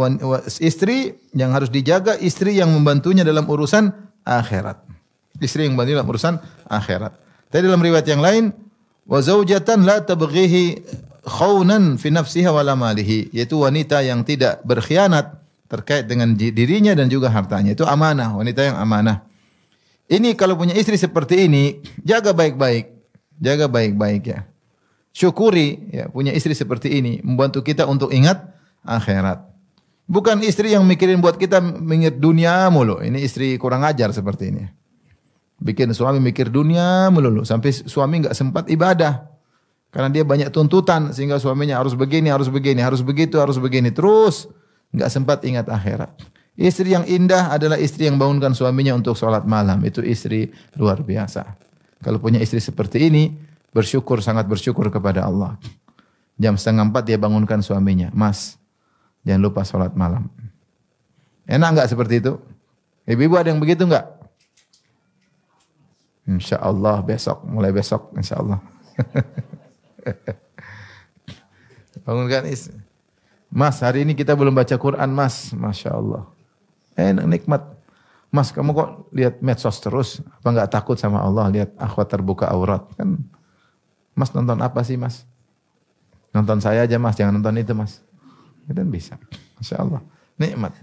istri yang harus dijaga, istri yang membantunya dalam urusan akhirat. Istri yang membantunya dalam urusan akhirat. Tapi dalam riwayat yang lain wa zaujatan la tabghihi khawnan fi nafsiha wala malihi, yaitu wanita yang tidak berkhianat terkait dengan dirinya dan juga hartanya. Itu amanah, wanita yang amanah. Ini kalau punya istri seperti ini, jaga baik-baik. Jaga baik-baik ya. Syukuri ya punya istri seperti ini, membantu kita untuk ingat akhirat. Bukan istri yang mikirin buat kita mengingat dunia mulu. Ini istri kurang ajar seperti ini. Bikin suami mikir dunia mulu sampai suami enggak sempat ibadah. Karena dia banyak tuntutan sehingga suaminya harus begini, harus begitu, harus begini terus. Enggak sempat ingat akhirat. Istri yang indah adalah istri yang bangunkan suaminya untuk sholat malam. Itu istri luar biasa. Kalau punya istri seperti ini, bersyukur, sangat bersyukur kepada Allah. Jam 3:30 dia bangunkan suaminya. Mas, jangan lupa sholat malam. Enak enggak seperti itu? Ibu-ibu ada yang begitu enggak? InsyaAllah besok, mulai besok insyaAllah. Bangunkan istri. Mas, hari ini kita belum baca Quran, Mas. Masya Allah. Enak, nikmat. Mas, kamu kok lihat medsos terus? Apa enggak takut sama Allah lihat akhwat terbuka aurat? Kan Mas nonton apa sih mas? Nonton saya aja mas, jangan nonton itu mas. Itu kan bisa. Masya Allah. Nikmat.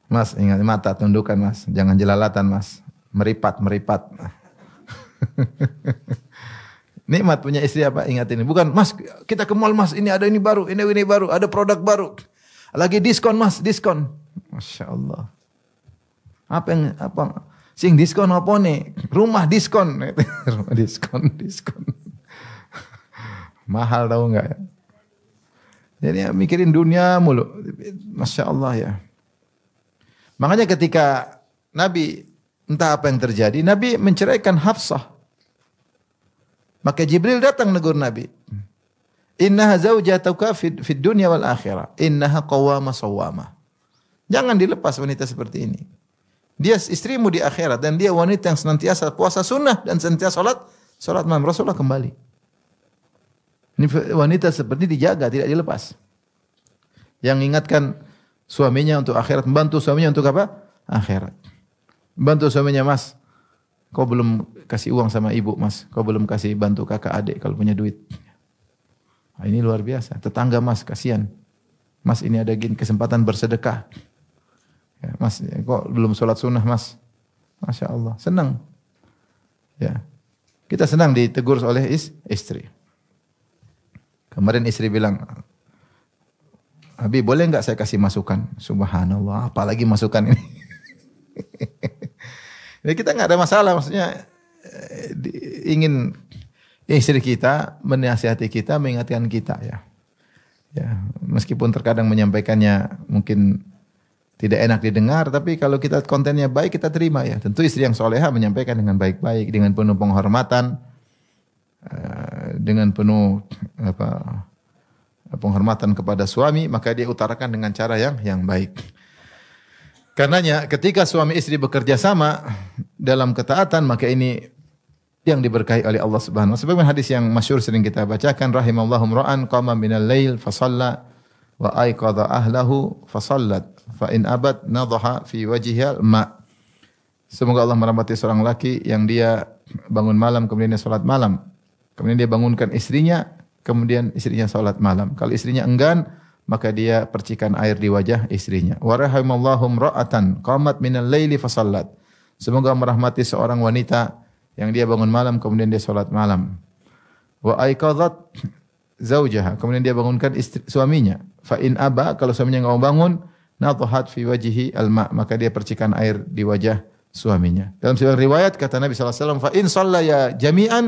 Mas ingat mata tundukkan mas, jangan jelalatan mas. Meripat. Nikmat punya istri apa? Ingat ini. Bukan mas kita ke mall mas, ini ada ini baru, ini baru, ada produk baru. Lagi diskon mas, diskon. Masya Allah. Apa? Sing diskon apa nih? Rumah diskon. Rumah diskon. Mahal tahu enggak ya? Jadi ya, mikirin dunia mulu. Masya Allah ya. Makanya ketika Nabi entah apa yang terjadi, Nabi menceraikan Hafsah. Maka Jibril datang negur Nabi. Innaha zaujatuka fid dunya wal akhirah. Innaha qawwama sawwama. Jangan dilepas wanita seperti ini. Dia istrimu di akhirat dan dia wanita yang senantiasa puasa sunnah dan senantiasa salat malam. Rasulullah kembali. Ini wanita seperti dijaga, tidak dilepas. Yang ingatkan suaminya untuk akhirat, membantu suaminya untuk apa? Akhirat. Bantu suaminya, mas. Kau belum kasih uang sama ibu, mas. Kau belum kasih bantu kakak adik kalau punya duit. Nah, ini luar biasa. Tetangga, mas, kasihan. Mas, ini ada kesempatan bersedekah. Ya, mas, kok belum sholat sunnah, mas? Masya Allah, senang. Ya, kita senang ditegur oleh istri. Kemarin istri bilang, Abi boleh enggak saya kasih masukan? Subhanallah, apalagi masukan ini. Jadi kita enggak ada masalah, maksudnya ingin istri kita menasihati kita, mengingatkan kita ya. Ya, meskipun terkadang menyampaikannya mungkin tidak enak didengar, tapi kalau kita kontennya baik kita terima ya. Tentu istri yang soleha menyampaikan dengan baik-baik, dengan penuh penghormatan, dengan penuh penghormatan kepada suami, maka dia utarakan dengan cara yang baik. Karenanya ketika suami istri bekerja sama dalam ketaatan, maka ini yang diberkahi oleh Allah Subhanahu wa taala. Sebagaimana hadis yang masyhur sering kita bacakan, rahimallahu ra'an qama minal lail fa shalla wa aiqadha ahlahu fa shallat fa in abad nadhaha fi wajhiha ma. Semoga Allah merahmati seorang laki yang dia bangun malam kemudian dia salat malam. Kemudian dia bangunkan istrinya, kemudian istrinya salat malam. Kalau istrinya enggan, maka dia percikan air di wajah istrinya. Wa rahimallahu ra'atan qamat minal laili fa shallat. Semoga merahmati seorang wanita yang dia bangun malam kemudian dia salat malam. Wa aiqadhat zaujaha, kemudian dia bangunkan suaminya. Fa in aba, kalau suaminya enggak mau bangun, nadhahat fi wajhihi alma, maka dia percikan air di wajah suaminya. Dalam sebuah riwayat kata Nabi sallallahu alaihi wasallam, fa in shallaya jami'an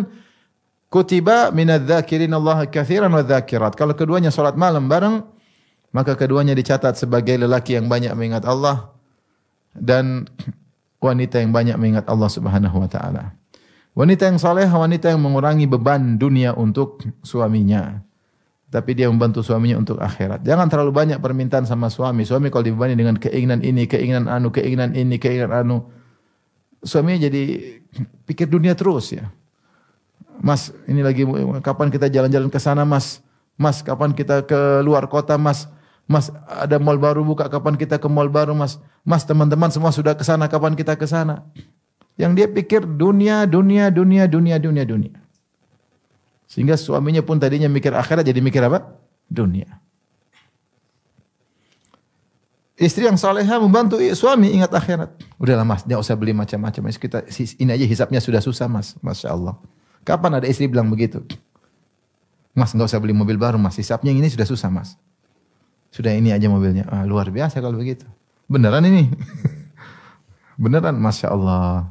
kutiba minadz-dzakirin Allah katsiran wadz-dzakirat. Kalau keduanya salat malam bareng, maka keduanya dicatat sebagai lelaki yang banyak mengingat Allah dan wanita yang banyak mengingat Allah Subhanahu wa taala. Wanita yang saleh, wanita yang mengurangi beban dunia untuk suaminya, tapi dia membantu suaminya untuk akhirat. Jangan terlalu banyak permintaan sama suami. Suami kalau dibebani dengan keinginan ini, keinginan anu, keinginan ini, keinginan anu, suaminya jadi pikir dunia terus ya. Mas, ini lagi kapan kita jalan-jalan ke sana, Mas? Mas, kapan kita ke luar kota, Mas? Mas, ada mall baru buka, kapan kita ke mall baru, Mas? Mas, teman-teman semua sudah ke sana, kapan kita ke sana? Yang dia pikir dunia. Sehingga suaminya pun tadinya mikir akhirat jadi mikir apa? Dunia. Istri yang salehah membantu suami ingat akhirat. Udahlah mas, jangan usah beli macam-macam. Kita ini aja hisapnya sudah susah mas. Masya Allah. Kapan ada istri bilang begitu? Mas enggak usah beli mobil baru mas. Hisapnya ini sudah susah mas. Sudah ini aja mobilnya. Ah, luar biasa kalau begitu. Beneran ini. Beneran Masya Allah.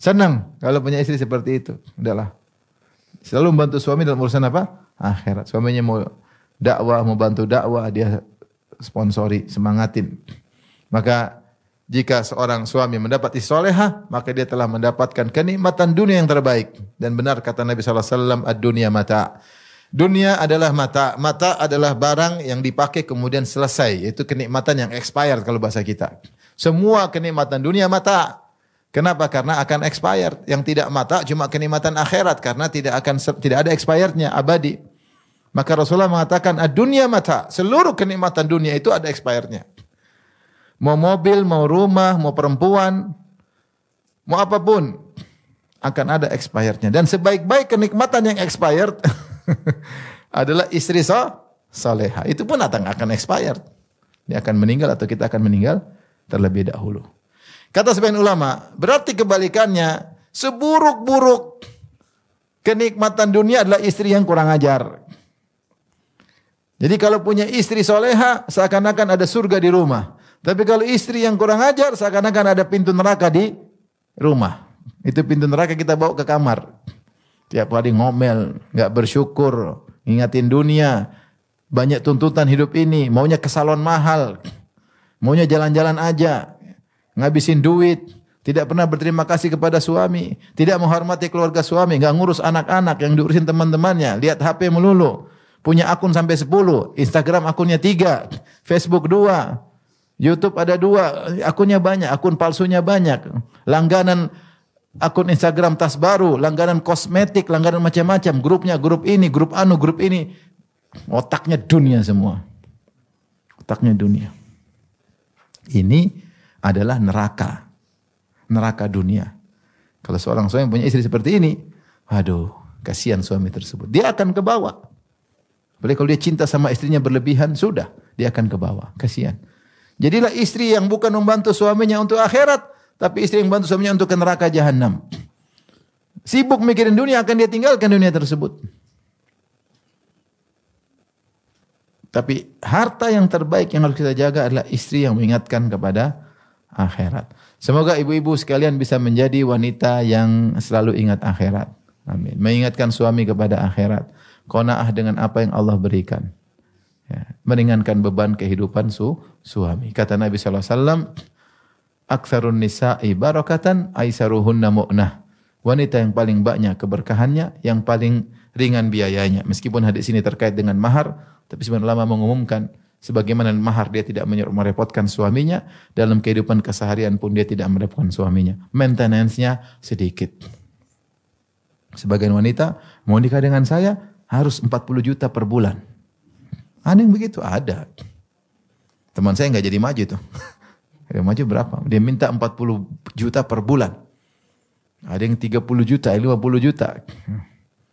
Senang kalau punya istri seperti itu. Udahlah. Selalu membantu suami dalam urusan apa? Akhirat. Suaminya mau dakwah, mau bantu dakwah, dia sponsori, semangatin. Maka jika seorang suami mendapat istri solehah, maka dia telah mendapatkan kenikmatan dunia yang terbaik. Dan benar kata Nabi SAW, ad-dunya mata. Dunia adalah mata. Mata adalah barang yang dipakai kemudian selesai. Itu kenikmatan yang expired kalau bahasa kita. Semua kenikmatan dunia mata. Kenapa? Karena akan expired. Yang tidak mata cuma kenikmatan akhirat karena tidak ada expirednya, abadi. Maka Rasulullah mengatakan ad-dunya mata. Seluruh kenikmatan dunia itu ada expirednya. Mau mobil, mau rumah, mau perempuan, mau apapun. akan ada expirednya. Dan sebaik-baik kenikmatan yang expired adalah istri soleha. Itu pun akan expired. Dia akan meninggal atau kita akan meninggal terlebih dahulu. Kata sebagian ulama, berarti kebalikannya, seburuk-buruk kenikmatan dunia adalah istri yang kurang ajar. Jadi kalau punya istri soleha, seakan-akan ada surga di rumah. Tapi kalau istri yang kurang ajar, seakan-akan ada pintu neraka di rumah. Itu pintu neraka kita bawa ke kamar. Tiap hari ngomel, nggak bersyukur, ingatin dunia, banyak tuntutan hidup ini, maunya ke salon mahal, maunya jalan-jalan aja, ngabisin duit, tidak pernah berterima kasih kepada suami, tidak menghormati keluarga suami, nggak ngurus anak-anak yang diurusin teman-temannya, lihat HP melulu, punya akun sampai 10, Instagram akunnya 3, Facebook 2, YouTube ada 2, akunnya banyak, akun palsunya banyak, langganan akun Instagram tas baru, langganan kosmetik, langganan macam-macam, grupnya grup ini, grup anu, grup ini, otaknya dunia semua, otaknya dunia. Ini adalah neraka dunia. Kalau seorang suami punya istri seperti ini, aduh, kasihan suami tersebut. Dia akan ke bawah. Apalagi kalau dia cinta sama istrinya berlebihan, sudah, dia akan ke bawah. Kasihan. Jadilah istri yang bukan membantu suaminya untuk akhirat, tapi istri yang membantu suaminya untuk ke neraka jahanam. Sibuk mikirin dunia, akan dia tinggalkan dunia tersebut. Tapi harta yang terbaik yang harus kita jaga adalah istri yang mengingatkan kepada akhirat. Semoga ibu-ibu sekalian bisa menjadi wanita yang selalu ingat akhirat. Amin. Mengingatkan suami kepada akhirat. Qanaah dengan apa yang Allah berikan. Ya, meringankan beban kehidupan suami. Kata Nabi SAW, aktsarun nisa'i barakatan aisaruhunna mu'nah. Wanita yang paling banyak keberkahannya, yang paling ringan biayanya. Meskipun hadis ini terkait dengan mahar, tapi sebenarnya ulama mengumumkan, sebagaimana mahar dia tidak merepotkan suaminya, dalam kehidupan keseharian pun dia tidak merepotkan suaminya. Maintenance-nya sedikit. Sebagian wanita, mau nikah dengan saya, harus 40 juta per bulan. Ada yang begitu? Ada. Teman saya nggak jadi maju tuh. Dia maju berapa? Dia minta 40 juta per bulan. Ada yang 30 juta, 50 juta.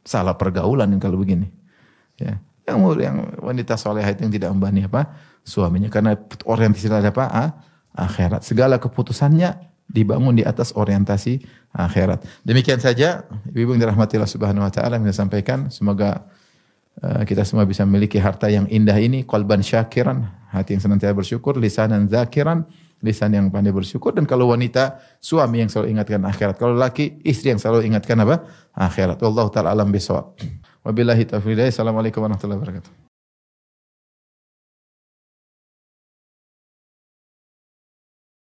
Salah pergaulan kalau begini. Ya. Yang wanita soleha itu yang tidak membebani apa? Suaminya. Karena orientasi apa? Akhirat. Segala keputusannya dibangun di atas orientasi akhirat. Demikian saja. Ibu yang dirahmati Allah Subhanahu Wa Taala yang saya sampaikan. Semoga kita semua bisa memiliki harta yang indah ini, qalban syakiran, hati yang senantiasa bersyukur, lisanan zakiran, lisan yang pandai bersyukur. Dan kalau wanita, suami yang selalu ingatkan akhirat. Kalau laki, istri yang selalu ingatkan apa? Akhirat. Wallahu ta'ala alam bisawab. Wabillahi taufiq. Assalamualaikum warahmatullahi wabarakatuh.